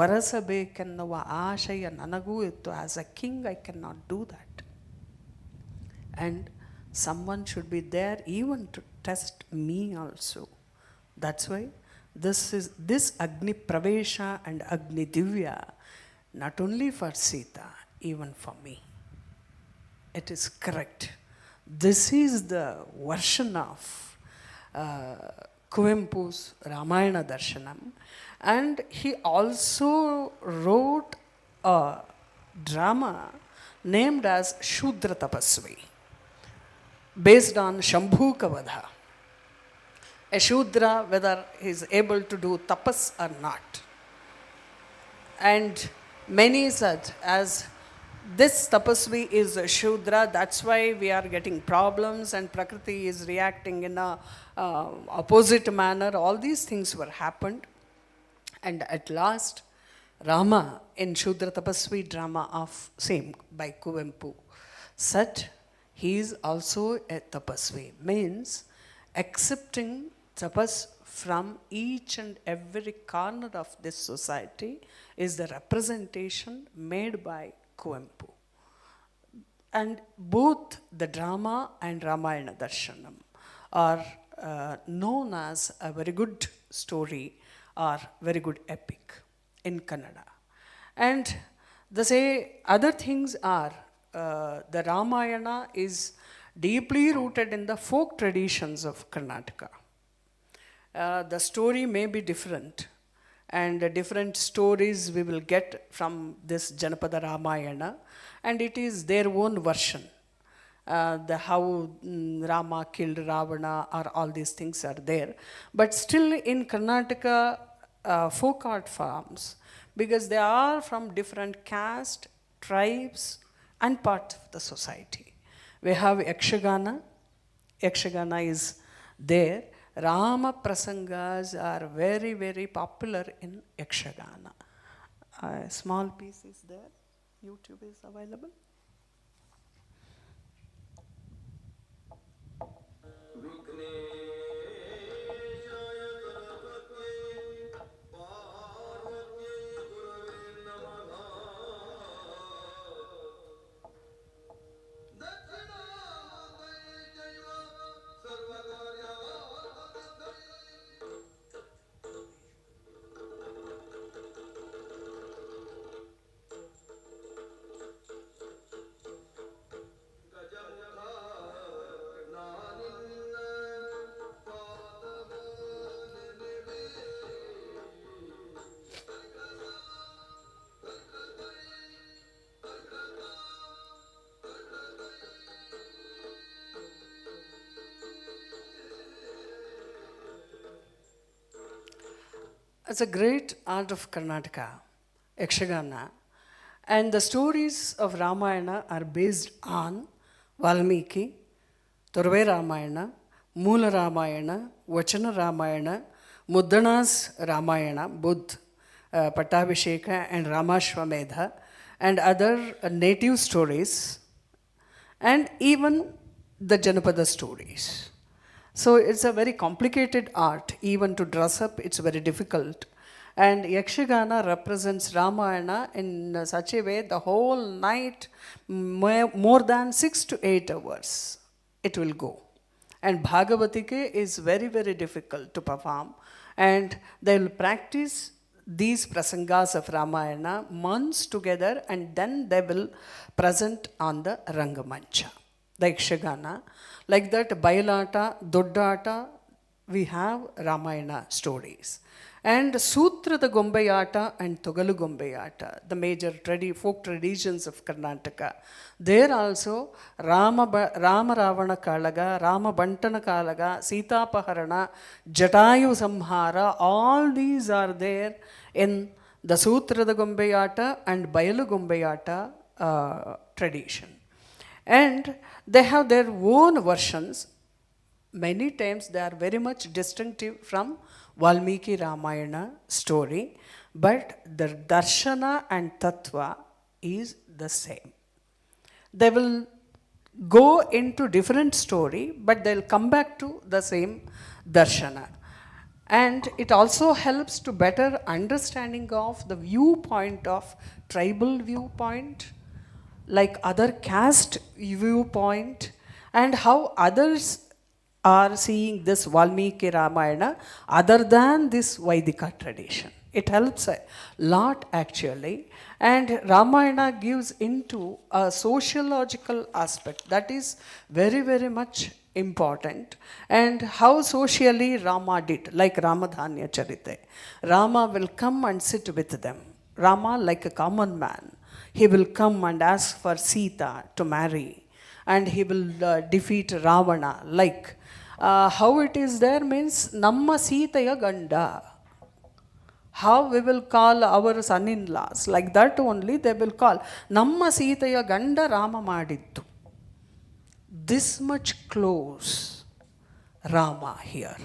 Speaker 3: ಒರೆಸಬೇಕೆನ್ನುವ ಆಶಯ ನನಗೂ ಇತ್ತು. As a king I can not do that. And someone should be there even to test me also. That's why this Agni Pravesha and Agni Divya, not only for Sita, even for me. It is correct. This is the version of Kuvempu's Ramayana Darshanam. And he also wrote a drama named as Shudra Tapasvi, based on Shambhuka Vadha. A Shudra, whether he is able to do tapas or not. And many said, as this tapasvi is a Shudra, that's why we are getting problems and Prakriti is reacting in a opposite manner. All these things were happened. And at last, Rama in Shudra Tapasvi drama of same by Kuvempu said, he is also a tapasvi, means accepting tapas from each and every corner of this society is the representation made by Kuvempu. And both the drama and Ramayana Darshanam are known as a very good story or very good epic in Kannada. And the other things are, the Ramayana is deeply rooted in the folk traditions of Karnataka. The story may be different, and different stories we will get from this Janapada Ramayana, and it is their own version. How Rama killed Ravana, or all these things are there. But still in Karnataka folk art forms, because they are from different caste, tribes, and part of the society. We have Yakshagana. Yakshagana is there. Rama Prasangas are very, very popular in Yakshagana. A small piece is there. YouTube is available. It's a great art of Karnataka, Yakshagana. And the stories of Ramayana are based on Valmiki, Turve Ramayana, Moola Ramayana, Vachana Ramayana, Muddana's Ramayana, Buddh, Pattabhisheka and Ramashwamedha, and other native stories, and even the Janapada stories. So it's a very complicated art. Even to dress up, it's very difficult. And Yakshagana represents Ramayana in such a way the whole night, more than 6 to 8 hours, it will go. And Bhagavatike is very, very difficult to perform. And they will practice these prasangas of Ramayana months together, and then they will present on the Rangamancha, the Yakshagana. Like that, Bailata, Doddata, we have Ramayana stories. And Sutra the Gombayata and Togalu Gombayata, the major folk traditions of Karnataka. There also Rama Ravana Kalaga, Rama Bantana Kalaga, Sita Paharana, Jatayu Samhara, all these are there in the Sutra the Gombayata and Bayalu Gombayata tradition. And they have their own versions. Many times they are very much distinctive from Valmiki Ramayana story, but the darshana and tattva is the same. They will go into different story, but they'll come back to the same darshana. And it also helps to better understanding of the viewpoint of tribal viewpoint, like other caste viewpoint, and how others are seeing this Valmiki Ramayana other than this Vaidika tradition. It helps a lot actually. And Ramayana gives into a sociological aspect that is very, very much important. And how socially Rama did, like Ramadhanya Charite. Rama will come and sit with them. Rama, like a common man, he will come and ask for Sita to marry. And he will defeat Ravana, like how it is there means Namma Sitaya Ganda. How we will call our son-in-laws, like that only they will call Namma Sitaya Ganda Rama Madittu. This much close Rama here.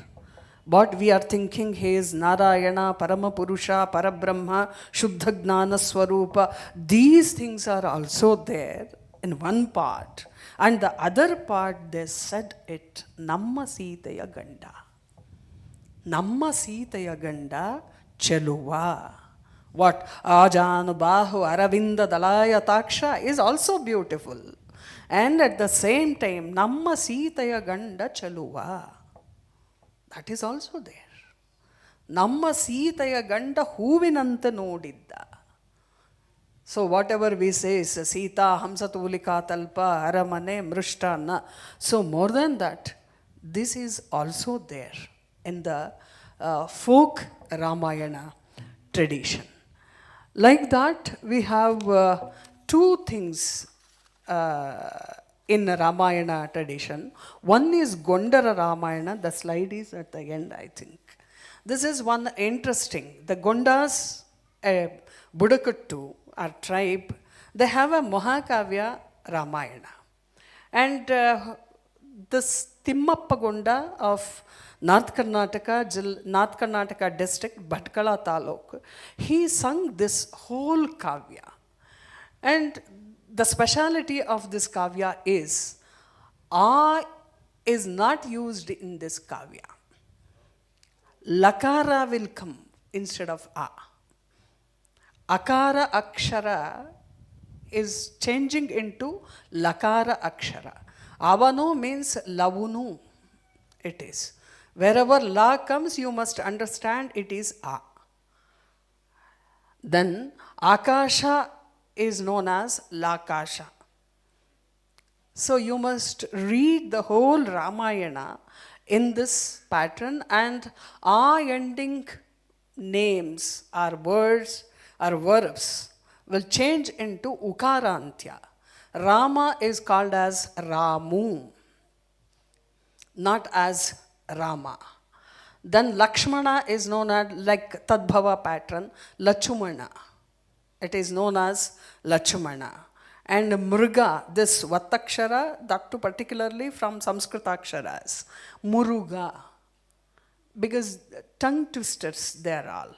Speaker 3: But we are thinking he is Narayana, Paramapurusha, Parabrahma, Shuddha Gnana Swarupa. These things are also there in one part. And the other part, they said it, Namma Sitaya Ganda. Namma Sitaya Ganda Cheluva. What? Ajanu Bahu Aravinda Dalaya Taksha is also beautiful. And at the same time, Namma Sitaya Ganda Cheluva. That is also there. Namma Sitaya Ganda Huvinanta Nodidda. So whatever we say is Sita, Hamsatulika, Talpa, Aramane, Mrishtana. So more than that, this is also there in the folk Ramayana tradition. Like that, we have two things in Ramayana tradition. One is Gondara Ramayana. The slide is at the end, I think. This is one interesting. The Gondas, Budakattu, our tribe, they have a Mahakavya Ramayana. And this Timmappa Gonda of North Karnataka district, Bhatkala Taluk, he sung this whole Kavya. And the speciality of this Kavya is, A is not used in this Kavya. Lakara will come instead of A. Akara Akshara is changing into Lakara Akshara. Avanu means Lavunu, it is. Wherever La comes, you must understand it is A. Then Akasha is known as Lakasha. So you must read the whole Ramayana in this pattern, and A ending names or words or verbs will change into Ukarantya. Rama is called as Ramu, not as Rama. Then Lakshmana is known as like Tadbhava pattern, Lachumana. It is known as Lachumana. And Mruga, this Vattakshara, that too particularly from Sanskritakshara, Muruga. Because tongue twisters they are all.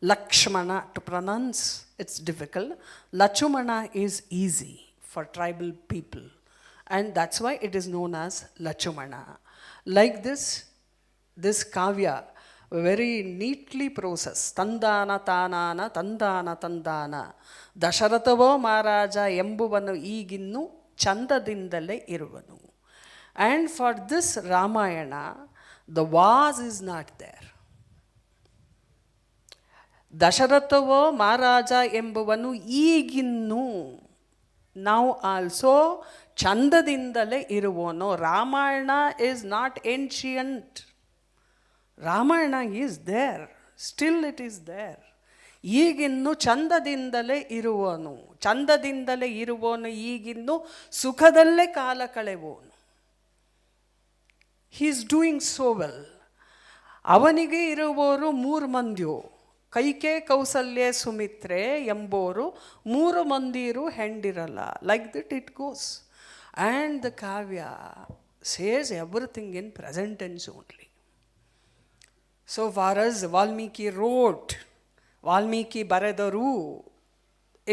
Speaker 3: Lakshmana, to pronounce it's difficult. Lachumana is easy for tribal people. And that's why it is known as Lachumana. Like this kavya, very neatly processed. Tandana tanana, tandana tandana. Dasharatavo Maharaja embuvanu ಈಗಿನ್ನು ಚಂದದಿಂದಲೇ ಇರುವನು. And for this Ramayana, the was is not there. Dasharatavo Maharaja ಎಂಬುವನು ಈಗಿನ್ನು, now also ಚಂದದಿಂದಲೇ ಇರುವನು. Ramayana is not ancient. Ramayana is there. Still it is there. ಈಗಿನ್ನು ಚಂದದಿಂದಲೇ ಇರುವನು. ಚಂದದಿಂದಲೇ ಇರುವನು ಈಗಿನ್ನು ಸುಖದಲ್ಲೇ ಕಾಲ ಕಳೆವೋನು. He is doing so well. ಅವನಿಗೆ ಇರುವವರು 3 ಮಂದಿಯು. Kaikeyi Kausalya Sumitra ಎಂಬೋರು 3 ಮಂದಿರು ಹೆಂಡಿರಲ್ಲ. Like that it goes. And the Kavya says everything in present tense only. So far as Valmiki wrote, Valmiki Baradaru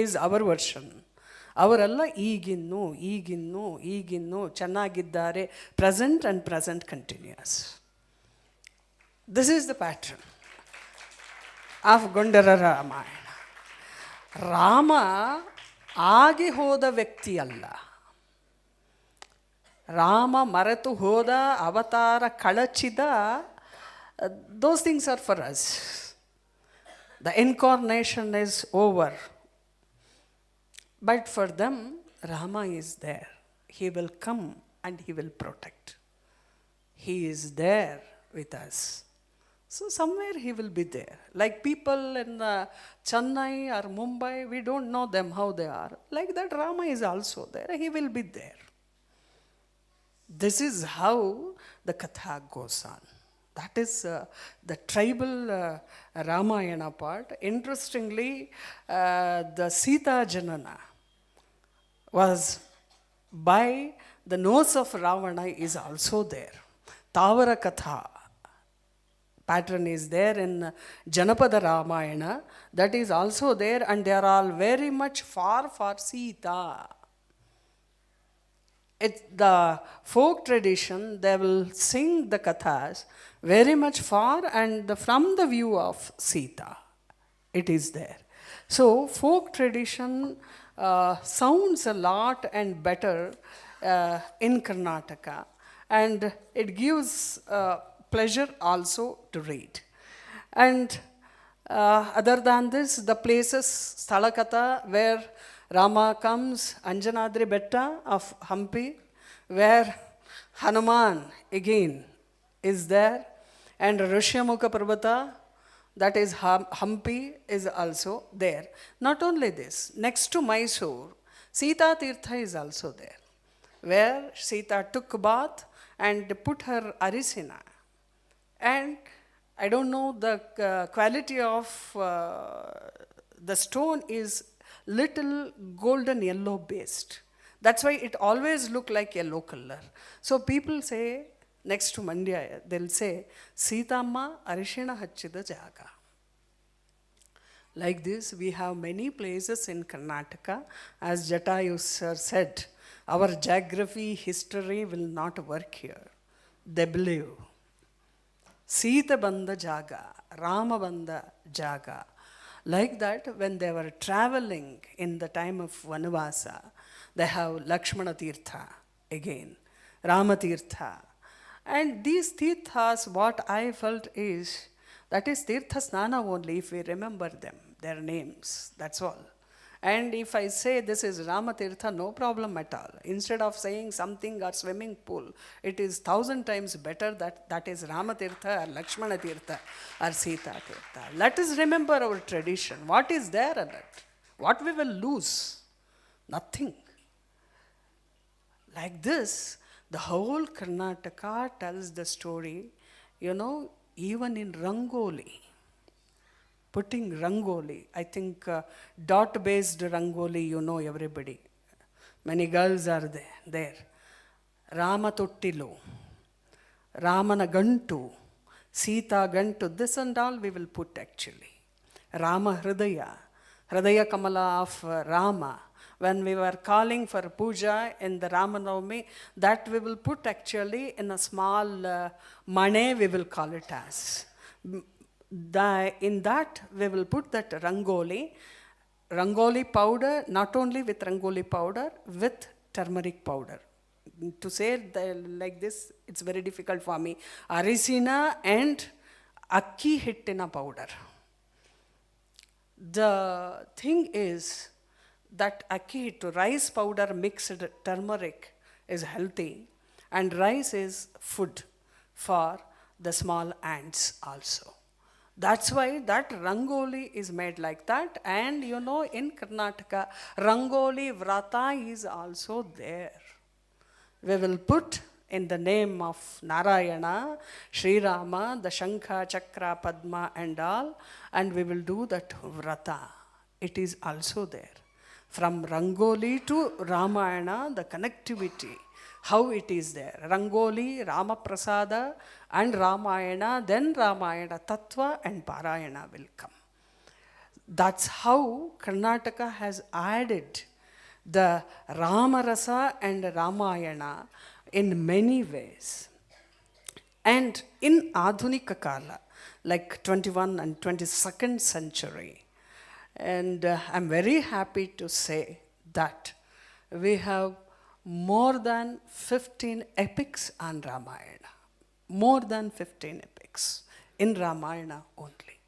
Speaker 3: is our version. ಅವರೆಲ್ಲ ಈಗಿನ್ನು ಈಗಿನ್ನು ಈಗಿನ್ನು ಚೆನ್ನಾಗಿದ್ದಾರೆ. Present and present continuous. This is the pattern of Gondara Ramayana. Rama ಆಗಿ ಹೋದ ವ್ಯಕ್ತಿ ಅಲ್ಲ. ರಾಮ ಮರೆತು ಹೋದ, ಅವತಾರ ಕಳಚಿದ, those things are for us. The incarnation is over. But for them, Rama is there. He will come and he will protect. He is there with us. So somewhere he will be there. Like people in Chennai or Mumbai, we don't know them how they are. Like that Rama is also there. He will be there. This is how the Katha goes on. That is the tribal Ramayana part. Interestingly, the Sita Janana was by the nose of Ravana is also there. Tavara Katha pattern is there in Janapada Ramayana. That is also there, and they are all very much far for Sita. It's the folk tradition, they will sing the kathas very much far and from the view of Sita. It is there. So folk tradition sounds a lot and better in Karnataka, and it gives pleasure also to read. And other than this, the places, Sthalakatha, where Rama comes, Anjanadri Betta of Hampi, where Hanuman again is there, and Rishyamukha Parvata, that is Hampi, is also there. Not only this, next to Mysore, Sita Tirtha is also there, where Sita took bath and put her arisina. And I don't know, the quality of the stone is little golden yellow based. That's why it always look like yellow color. So people say, next to Mandya, they'll say, Sitama Arishina Hachida Jaga. Like this, we have many places in Karnataka. As Jatayu sir said, our geography, history will not work here. They believe. Sita Banda Jaga, Rama Banda Jaga. Like that, when they were traveling in the time of Vanavasa, they have Lakshmana Tirtha again, Rama Tirtha. And these Tirthas, what I felt is, that is Tirtha Snana only if we remember them, their names, that's all. And if I say this is Rama Tirtha, no problem at all. Instead of saying something or swimming pool, it is 1,000 times better that is Rama Tirtha or Lakshmana Tirtha or Sita Tirtha. Let us remember our tradition. What is there in it? What we will lose? Nothing. Like this, the whole Karnataka tells the story. You know, even in Rangoli, putting Rangoli, I think dot-based Rangoli, you know everybody. Many girls are there. Rama Tottilu, Ramana Gantu, Sita Gantu, this and all we will put actually. Rama Hridaya, Hridaya Kamala of Rama. When we were calling for puja in the Ramanavami, that we will put actually in a small mane, we will call it as. In that, we will put that Rangoli powder, not only with Rangoli powder, with turmeric powder. To say like this, it's very difficult for me. Arisina and akki hittina powder. The thing is that akki hittu, rice powder mixed turmeric is healthy, and rice is food for the small ants also. That's why that Rangoli is made like that. And you know, in Karnataka, Rangoli Vrata is also there. We will put in the name of Narayana, Sri Rama, the Shankha, Chakra, Padma and all, and we will do that Vrata. It is also there. From Rangoli to Ramayana, the connectivity, how it is there. Rangoli, Rama Prasada and Ramayana, then Ramayana Tattva and Parayana will come. That's how Karnataka has added the Ramarasa and Ramayana in many ways. And in Adhunika Kala, like 21 and 22nd century, and I'm very happy to say that we have more than 15 epics on Ramayana. More than 15 epics in Ramayana only.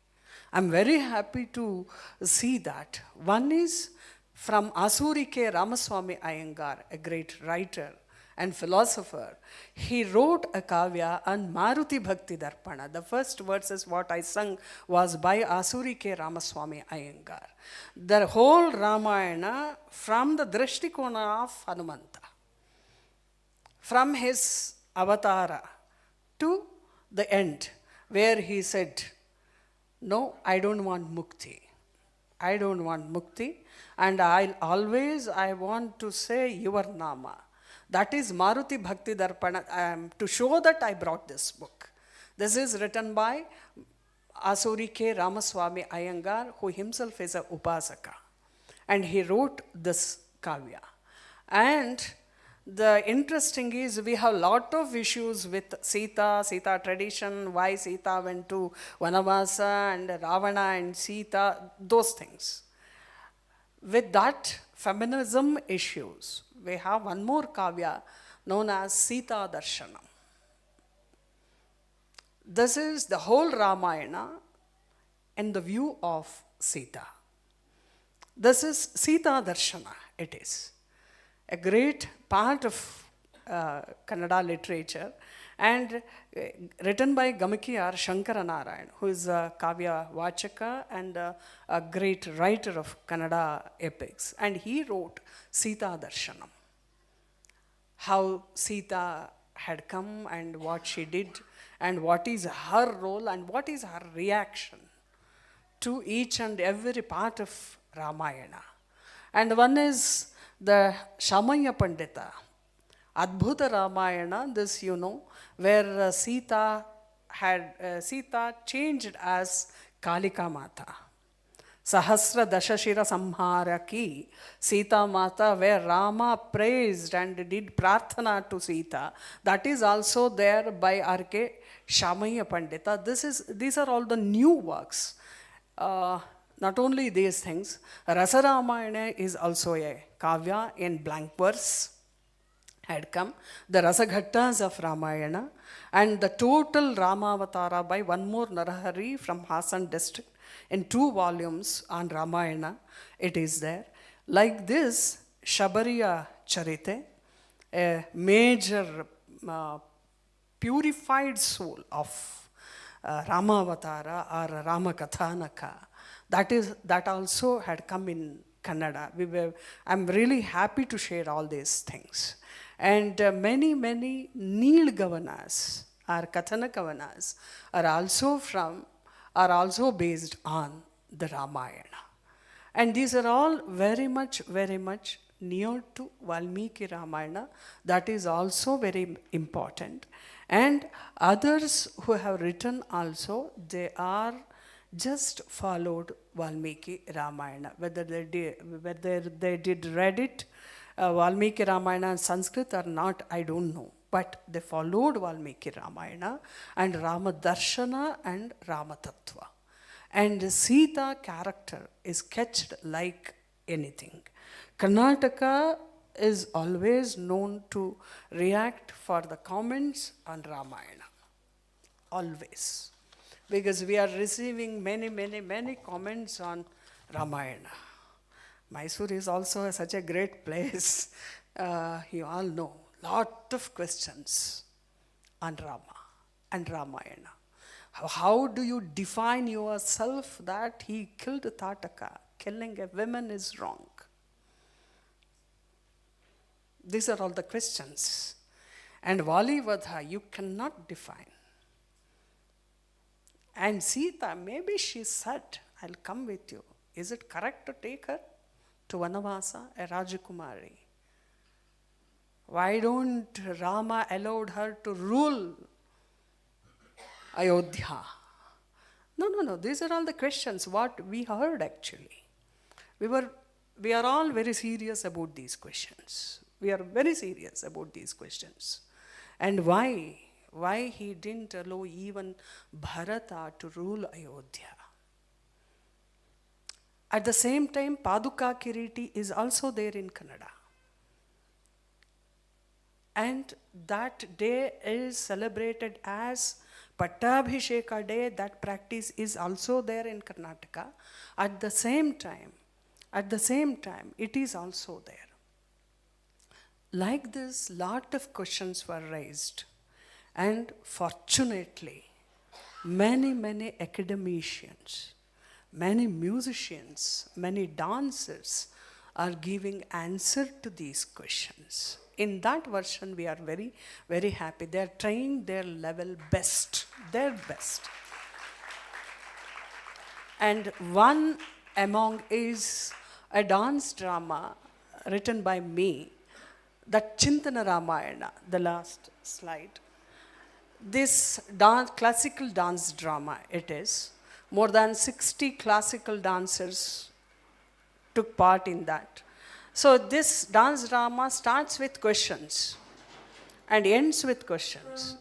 Speaker 3: I'm very happy to see that. One is from Asurike Ramaswamy Iyengar, a great writer and philosopher. He wrote a kavya on Maruti Bhakti Darpana. The first verses what I sung was by Asurike Ramaswamy Iyengar. The whole Ramayana from the Drishtikona of Hanumanta, from his avatara to the end, where he said, no, I don't want mukti. I don't want mukti, and I want to say your nama. That is Maruti Bhakti Darpana. To show that I brought this book. This is written by Asurike Ramaswamy Iyengar, who himself is a Upasaka. And he wrote this kavya. And the interesting is we have lot of issues with Sita tradition, why Sita went to Vanavasa, and Ravana and Sita, those things. With that feminism issues, we have one more kavya known as Sita Darshanam. This is the whole Ramayana in the view of Sita. This is Sita Darshana, it is. A great part of Kannada literature, and written by Gamikiyar Shankara Narayan, who is a Kavya Vachaka and a great writer of Kannada epics. And he wrote Sita Darshanam. How Sita had come and what she did, and what is her role and what is her reaction to each and every part of Ramayana. And one is the Shamaya Pandita, Adbhuta Ramayana, this you know, where Sita changed as Kalika Mata. Sahasra Dashashira Samharaki, Sita Mata, where Rama praised and did prarthana to Sita. That is also there by R.K. Shamaya Pandita. These are all the new works. Not only these things, Rasa Ramayana is also a kavya in blank verse had come. The Rasaghattas of Ramayana, and the total Ramavatara by one more Narahari from Hassan district in 2 volumes on Ramayana, it is there. Like this, Shabariya Charite, a major purified soul of Ramavatara or Ramakathanaka, that also had come in Kannada. I'm really happy to share all these things. And many Nilgavanas our Kathana Kavanas are also based on the Ramayana. And these are all very much near to Valmiki Ramayana. That is also very important. And others who have written also, they are just followed Valmiki Ramayana. Whether they did read it, Valmiki Ramayana in Sanskrit or not, I don't know. But they followed Valmiki Ramayana and Rama Darshana and Rama Tattva. And Sita character is sketched like anything. Karnataka is always known to react for the comments on Ramayana. Always. Because we are receiving many comments on Ramayana. Mysore is also such a great place. You all know, lot of questions on Rama and Ramayana. How do you define yourself that he killed Tataka? Killing a woman is wrong. These are all the questions. And Valivadha, you cannot define. And Sita, maybe she said, I'll come with you. Is it correct to take her to Vanavasa, a Rajakumari? Why don't Rama allowed her to rule Ayodhya? No. These are all the questions what we heard actually. We are all very serious about these questions. We are very serious about these questions. And why? Why he didn't allow even Bharata to rule Ayodhya? At the same time, Paduka Kiriti is also there in Kannada. And that day is celebrated as Pattabhisheka Day. That practice is also there in Karnataka. At the same time, it is also there. Like this, lot of questions were raised. And fortunately, many academicians, many musicians, many dancers are giving answer to these questions. In that version, we are very happy. They are trying their level best, their best. And one among is a dance drama written by me, that Chintana Ramayana, the last slide. This classical dance drama, it is. More than 60 classical dancers took part in that. So this dance drama starts with questions and ends with questions.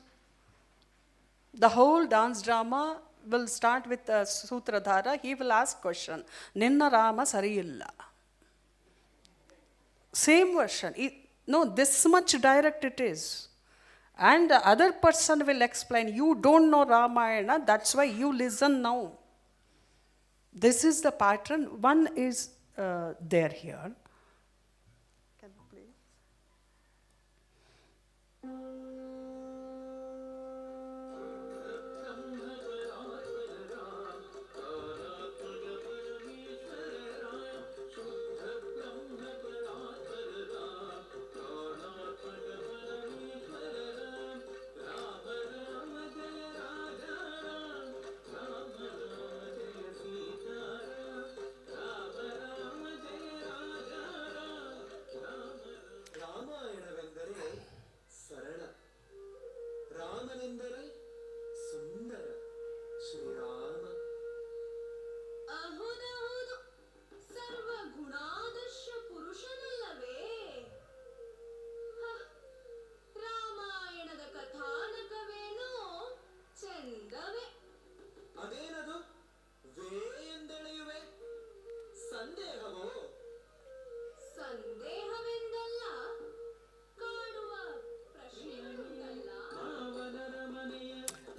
Speaker 3: The whole dance drama will start with a Sutradhara. He will ask question, Ninna Rama Sariyilla. Same version. No, this much direct it is. And the other person will explain, you don't know Ramayana, that's why you listen now. This is the pattern. One is there here. Can you please?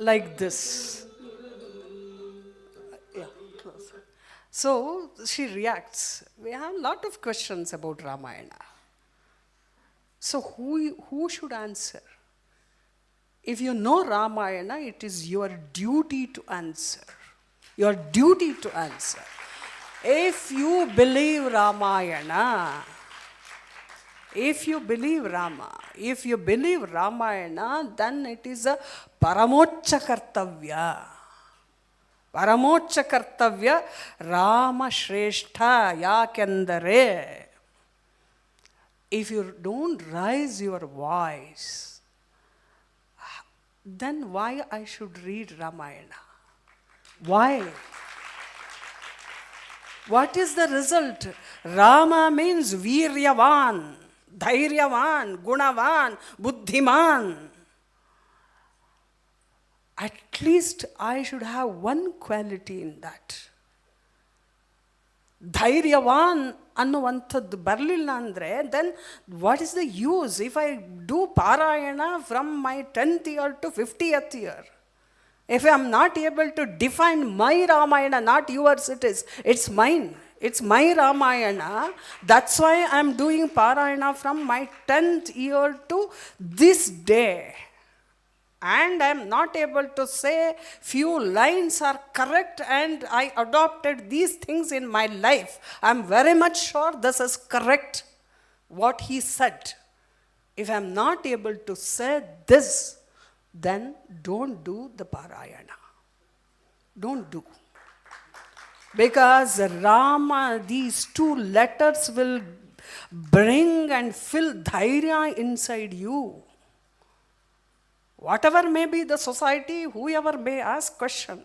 Speaker 3: Like this. Yeah, closer. So she reacts. We have a lot of questions about Ramayana. So who should answer? If you know Ramayana, it is your duty to answer. Your duty to answer. If you believe Ramayana, If you believe Rama, if you believe Ramayana, then it is a paramocha kartavya. Paramocha kartavya Rama Shrestha yakendare. If you don't raise your voice, then why I should read Ramayana? Why? What is the result? Rama means Viryavan, Dhairyavan, Gunavan, Buddhiman. At least I should have one quality in that. ಧೈರ್ಯವಾನ್ ಅನ್ನುವಂಥದ್ದು ಬರಲಿಲ್ಲ ಅಂದರೆ then what is the use if I do ಪಾರಾಯಣ from my 10th year to 50th year? If I am not able to define my Ramayana, not yours it's mine. It's my Ramayana. That's why I am doing Parayana from my 10th year to this day. And I am not able to say few lines are correct and I adopted these things in my life. I am very much sure this is correct, what he said. If I am not able to say this, then don't do the Parayana. Don't do. Because Rama, these two letters will bring and fill dhairya inside you. Whatever may be the society, whoever may ask question,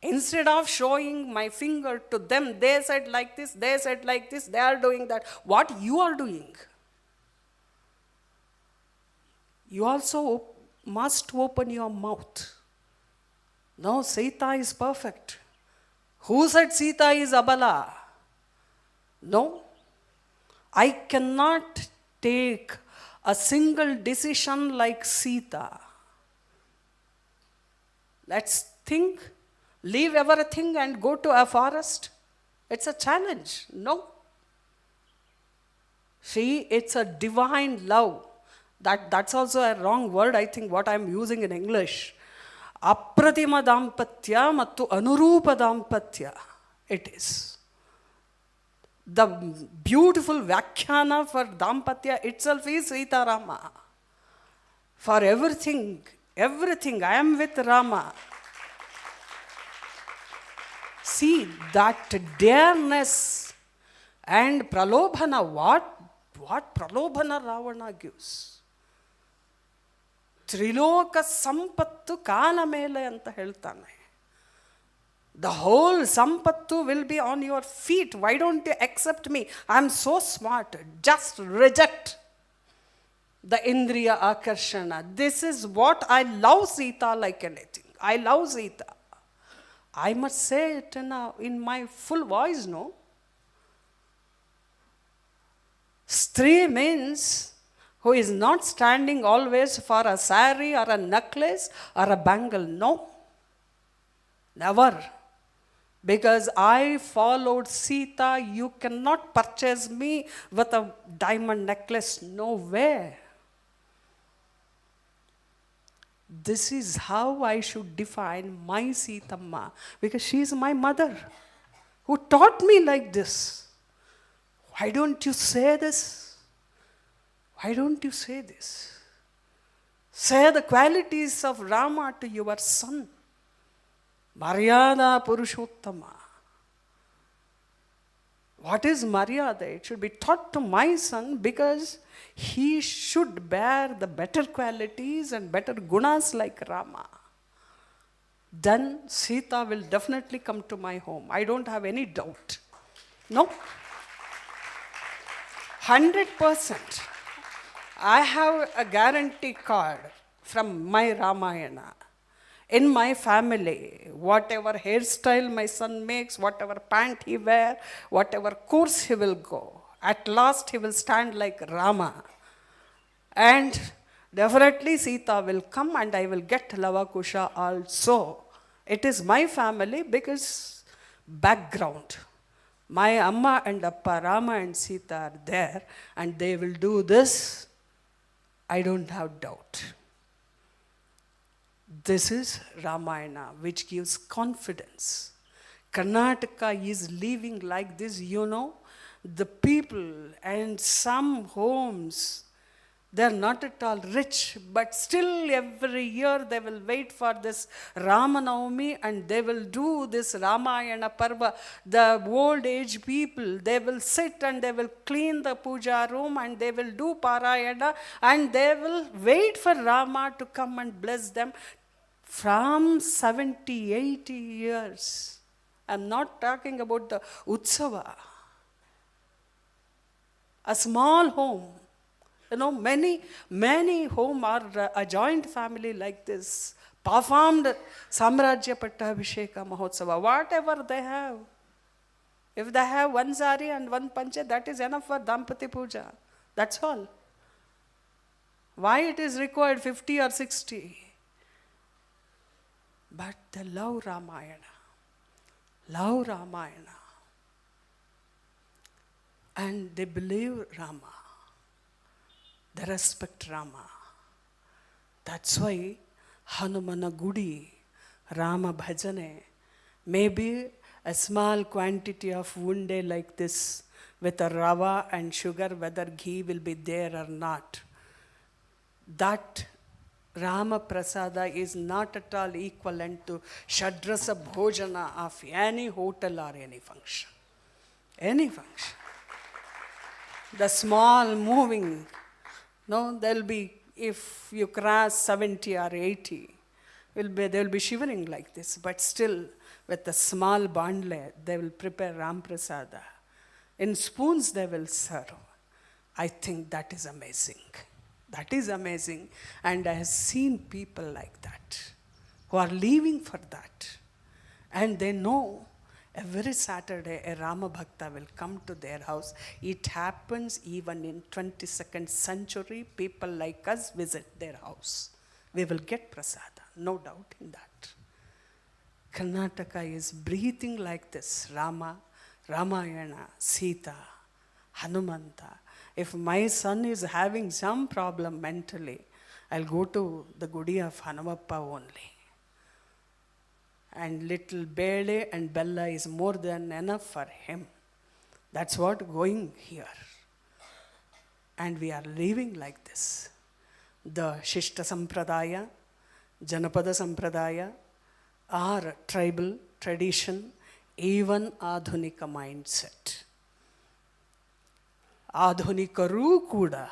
Speaker 3: instead of showing my finger to them, they said like this, they said like this, they are doing that. What you are doing? You also must open your mouth. No, Sita is perfect. Who said Sita is Abala? No. I cannot take a single decision like Sita. Let's think, leave everything and go to a forest. It's a challenge. No. See, it's a divine love. That's also a wrong word, I think, what I'm using in English. Apratima dampatya mattu anurupa dampatya. It is. The beautiful Vyakhyana for Dampatya itself is Sita Rama. For everything, I am with Rama. See, that dareness and pralobhana, what pralobhana Ravana gives. Triloka sampattu kala mele anta heltane. The whole sampattu will be on your feet. Why don't you accept me? I am so smart. Just reject the Indriya Akarshana. This is what I love Sita like anything. I love Sita. I must say it in my full voice, no? Stree means who is not standing always for a saree or a necklace or a bangle. No. Never. Because I followed Sita, you cannot purchase me with a diamond necklace. No way. This is how I should define my Sitamma. Because she is my mother who taught me like this. Why don't you say this? Why don't you say this? Say the qualities of Rama to your son. Maryada Purushottama. What is Maryada? It should be taught to my son because he should bear the better qualities and better gunas like Rama. Then Sita will definitely come to my home. I don't have any doubt. No. 100%. I have a guarantee card from my Ramayana. In my family, whatever hairstyle my son makes, whatever pant he wear, whatever course he will go, at last he will stand like Rama. And definitely Sita will come and I will get Lavakusha also. It is my family because background. My Amma and Appa, Rama and Sita are there and they will do this. I don't have doubt. This is Ramayana, which gives confidence. Karnataka is living like this, the people and some homes, they're not at all rich, but still every year they will wait for this Ramanavami and they will do this Ramayana Parva. The old age people, they will sit and they will clean the puja room and they will do Parayana and they will wait for Rama to come and bless them from 70, 80 years. I'm not talking about the Utsava. A small home. Many home are a joint family like this. Performed Samrajya Pattabhisheka Mahotsava. Whatever they have. If they have one sari and one pancha, that is enough for Dampati Puja. That's all. Why it is required 50 or 60? But they love Ramayana. Love Ramayana. And they believe Rama. They respect Rama. That's why Hanumana Gudi, Rama Bhajane, maybe a small quantity of unde like this with a rava and sugar, whether ghee will be there or not. That Rama Prasada is not at all equivalent to Shadrasa Bhojana of any hotel or any function. Any function. The small moving, there'll be, if you cross 70 or 80, they'll be shivering like this, but still with the small bandle, they will prepare Ram Prasada. In spoons they will serve. I think that is amazing. That is amazing. And I have seen people like that, who are living for that. And they know every Saturday a Rama Bhakta will come to their house. It happens even in 22nd century. People like us visit their house. We will get prasada, no doubt in that. Karnataka is breathing like this. Rama, Ramayana, Sita, Hanumanta. If my son is having some problem mentally, I'll go to the Gudi of Hanumappa only. And little Bele and Bella is more than enough for him. That's what going here. And we are living like this. The Shishta Sampradaya, Janapada Sampradaya, our tribal tradition, even Adhunika mindset. Adhunikaru kuda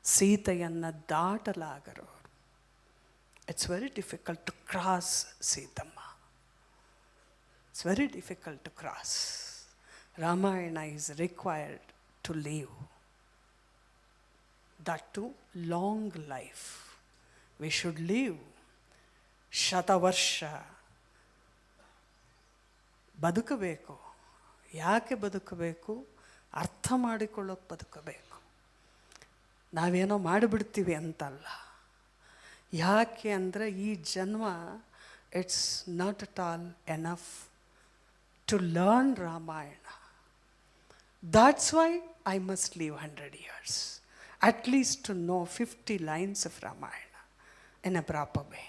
Speaker 3: Sitayanna datalagaru. It's very difficult to cross Sitama. It's very difficult to cross. Ramayana is required to live. That too, long life. We should live Shatavarsha. ಬದುಕಬೇಕು. ಯಾಕೆ ಬದುಕಬೇಕು? ಅರ್ಥ ಮಾಡಿಕೊಳ್ಳೋಕೆ ಬದುಕಬೇಕು. ನಾವೇನೋ ಮಾಡಿಬಿಡ್ತೀವಿ ಅಂತಲ್ಲ. ಯಾಕೆ ಅಂದರೆ ಈ ಜನ್ಮ it's not at all enough to learn Ramayana. That's why I must live 100 years. At least to know 50 lines of Ramayana in a proper way.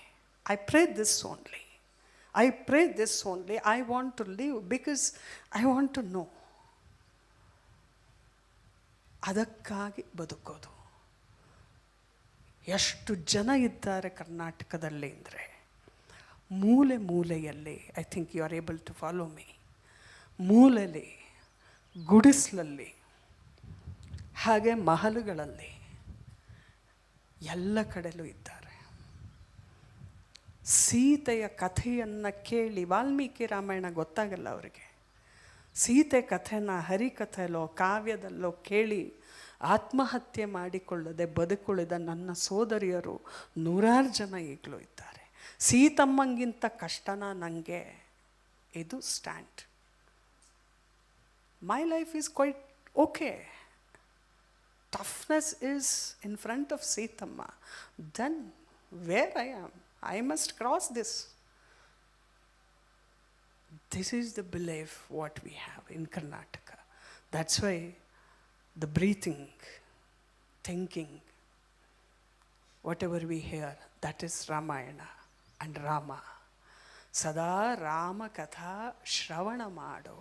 Speaker 3: I pray this only. I want to live because I want to know. ಅದಕ್ಕಾಗಿ ಬದುಕೋದು. ಎಷ್ಟು ಜನ ಇದ್ದಾರೆ ಕರ್ನಾಟಕದಲ್ಲಿ ಅಂದರೆ ಮೂಲೆ ಮೂಲೆಯಲ್ಲಿ, I think you are able to follow me, ಮೂಲೆಯಲ್ಲಿ, ಗುಡಿಸ್ಲಲ್ಲಿ, ಹಾಗೆ ಮಹಲುಗಳಲ್ಲಿ ಎಲ್ಲ ಕಡೆಯಲ್ಲೂ ಇದ್ದಾರೆ. ಸೀತೆಯ ಕಥೆಯನ್ನು ಕೇಳಿ, ವಾಲ್ಮೀಕಿ ರಾಮಾಯಣ ಗೊತ್ತಾಗಲ್ಲ ಅವರಿಗೆ. ಸೀತೆ ಕಥೆನ ಹರಿಕಥೆಯಲ್ಲೋ ಕಾವ್ಯದಲ್ಲೋ ಕೇಳಿ ಆತ್ಮಹತ್ಯೆ ಮಾಡಿಕೊಳ್ಳದೆ ಬದುಕುಳಿದ ನನ್ನ ಸೋದರಿಯರು ನೂರಾರು ಜನ ಈಗಲೂ ಇದ್ದಾರೆ. ಸೀತಮ್ಮಂಗಿಂತ ಕಷ್ಟನ ನನಗೆ? ಇದು stand. My life is quite okay. Toughness is in front of Sitama. Then where I am, I must cross this. This is the belief what we have in Karnataka. That's why the breathing, thinking, whatever we hear, that is Ramayana and Rama. Sada Rama Katha Shravana Mado.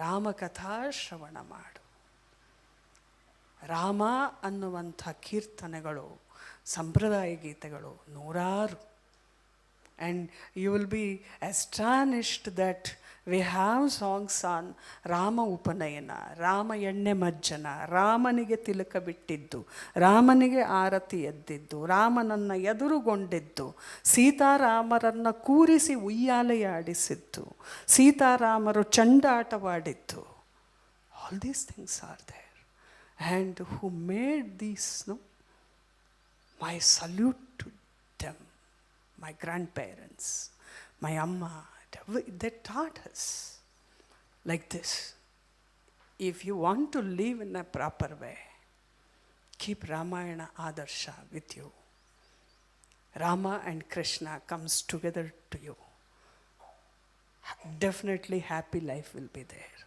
Speaker 3: ರಾಮಕಥಾ ಶ್ರವಣ ಮಾಡು. ರಾಮ ಅನ್ನುವಂಥ ಕೀರ್ತನೆಗಳು, ಸಂಪ್ರದಾಯ ಗೀತೆಗಳು ನೂರಾರು. And you will be astonished that we have songs on Rama ಉಪನಯನ, ರಾಮ ಎಣ್ಣೆ ಮಜ್ಜನ, ರಾಮನಿಗೆ ತಿಲಕ ಬಿಟ್ಟಿದ್ದು, ರಾಮನಿಗೆ ಆರತಿ ಎದ್ದಿದ್ದು, ರಾಮನನ್ನು ಎದುರುಗೊಂಡಿದ್ದು, ಸೀತಾರಾಮರನ್ನು ಕೂರಿಸಿ ಉಯ್ಯಾಲೆಯಾಡಿಸಿದ್ದು, ಸೀತಾರಾಮರು ಚಂಡಾಟವಾಡಿದ್ದು. All these things are there. And who made these, no? My salute to them. My grandparents, my amma, they taught us like this. If you want to live in a proper way, keep Ramayana Adarsha with you. Rama and Krishna comes together to you. Definitely happy life will be there.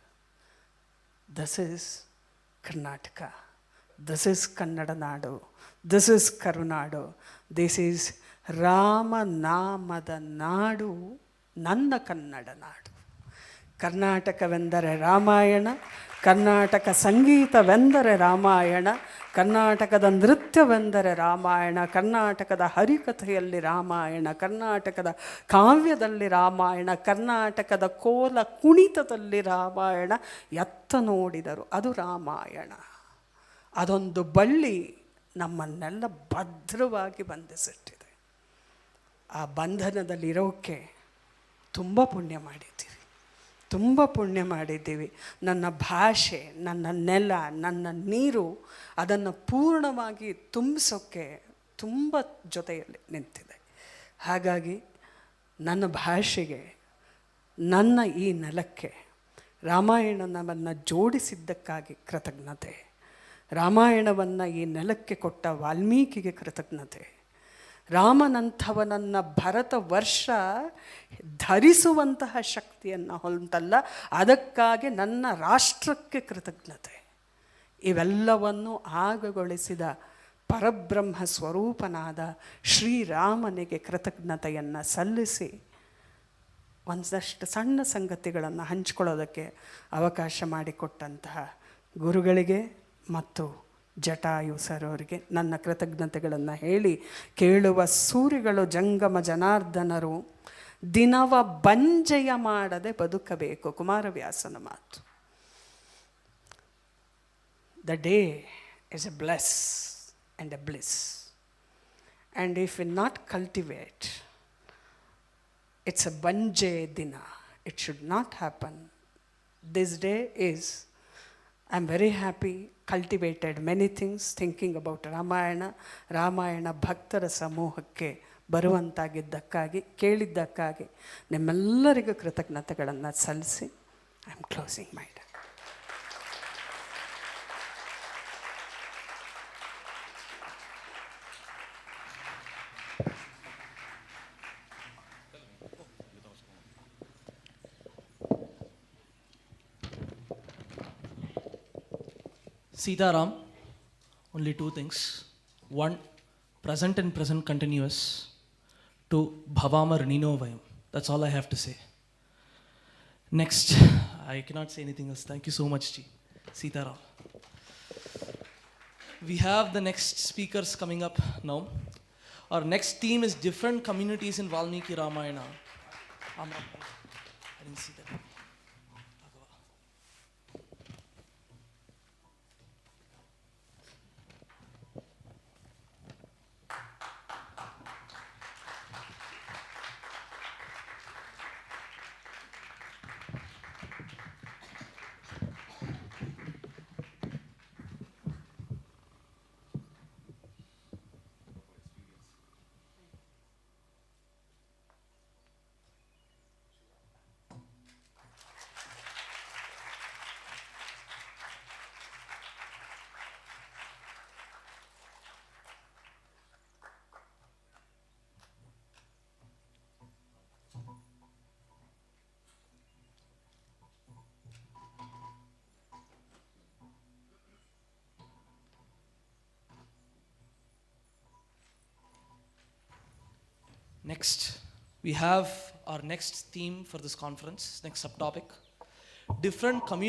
Speaker 3: This is Karnataka. This is Kannada Nadu. This is Karunadu. This is ರಾಮನಾಮದ ನಾಡು, ನನ್ನ ಕನ್ನಡ ನಾಡು. ಕರ್ನಾಟಕವೆಂದರೆ ರಾಮಾಯಣ, ಕರ್ನಾಟಕ ಸಂಗೀತವೆಂದರೆ ರಾಮಾಯಣ, ಕರ್ನಾಟಕದ ನೃತ್ಯವೆಂದರೆ ರಾಮಾಯಣ, ಕರ್ನಾಟಕದ ಹರಿಕಥೆಯಲ್ಲಿ ರಾಮಾಯಣ, ಕರ್ನಾಟಕದ ಕಾವ್ಯದಲ್ಲಿ ರಾಮಾಯಣ, ಕರ್ನಾಟಕದ ಕೋಲ ಕುಣಿತದಲ್ಲಿ ರಾಮಾಯಣ. ಎತ್ತ ನೋಡಿದರು ಅದು ರಾಮಾಯಣ. ಅದೊಂದು ಬಳ್ಳಿ ನಮ್ಮನ್ನೆಲ್ಲ ಭದ್ರವಾಗಿ ಬಂಧಿಸಿಟ್ಟಿದೆ. ಆ ಬಂಧನದಲ್ಲಿರೋಕ್ಕೆ ತುಂಬ ಪುಣ್ಯ ಮಾಡಿದ್ದೀವಿ, ತುಂಬ ಪುಣ್ಯ ಮಾಡಿದ್ದೀವಿ. ನನ್ನ ಭಾಷೆ, ನನ್ನ ನೆಲ, ನನ್ನ ನೀರು ಅದನ್ನು ಪೂರ್ಣವಾಗಿ ತುಂಬಿಸೋಕ್ಕೆ ತುಂಬ ಜೊತೆಯಲ್ಲಿ ನಿಂತಿದೆ. ಹಾಗಾಗಿ ನನ್ನ ಭಾಷೆಗೆ, ನನ್ನ ಈ ನೆಲಕ್ಕೆ ರಾಮಾಯಣವನ್ನು ಜೋಡಿಸಿದ್ದಕ್ಕಾಗಿ ಕೃತಜ್ಞತೆ. ರಾಮಾಯಣವನ್ನು ಈ ನೆಲಕ್ಕೆ ಕೊಟ್ಟ ವಾಲ್ಮೀಕಿಗೆ ಕೃತಜ್ಞತೆ. ರಾಮನಂಥವನನ್ನು ಭರತ ವರ್ಷ ಧರಿಸುವಂತಹ ಶಕ್ತಿಯನ್ನು ಹೊಂದಲ್ಲ, ಅದಕ್ಕಾಗಿ ನನ್ನ ರಾಷ್ಟ್ರಕ್ಕೆ ಕೃತಜ್ಞತೆ. ಇವೆಲ್ಲವನ್ನು ಆಗಗೊಳಿಸಿದ ಪರಬ್ರಹ್ಮ ಸ್ವರೂಪನಾದ ಶ್ರೀರಾಮನಿಗೆ ಕೃತಜ್ಞತೆಯನ್ನು ಸಲ್ಲಿಸಿ ಒಂದಷ್ಟು ಸಣ್ಣ ಸಂಗತಿಗಳನ್ನು ಹಂಚ್ಕೊಳ್ಳೋದಕ್ಕೆ ಅವಕಾಶ ಮಾಡಿಕೊಟ್ಟಂತಹ ಗುರುಗಳಿಗೆ ಮತ್ತು ಜಟಾಯು ಸರ್ ಅವರಿಗೆ ನನ್ನ ಕೃತಜ್ಞತೆಗಳನ್ನು ಹೇಳಿ, ಕೇಳುವ ಸೂರಿಗಳು ಜಂಗಮ ಜನಾರ್ದನರು ದಿನವ ಬಂಜೆಯ ಮಾಡದೆ ಬದುಕಬೇಕು. ಕುಮಾರವ್ಯಾಸನ ಮಾತು. The day is a bless and a bliss, and if we not cultivate, it's a ಬಂಜೆ ದಿನ. It should not happen. This day is, I am very happy, cultivated many things thinking about Ramayana. Ramayana ಭಕ್ತರ ಸಮೂಹಕ್ಕೆ ಬರುವಂತಾಗಿದ್ದಕ್ಕಾಗಿ, ಕೇಳಿದ್ದಕ್ಕಾಗಿ ನಿಮ್ಮೆಲ್ಲರಿಗೂ ಕೃತಜ್ಞತೆಗಳನ್ನು ಸಲ್ಲಿಸಿ I am closing my talk.
Speaker 2: Sitaram, only two things. One, present and present continuous. Two, Bhavamar Nino Vayam. That's all I have to say. Next, I cannot say anything else. Thank you so much, Ji. Sitaram. We have the next speakers coming up now. Our next theme is different communities in Valmiki Ramayana. I didn't see that. Next, we have our next theme for this conference, next subtopic, different communities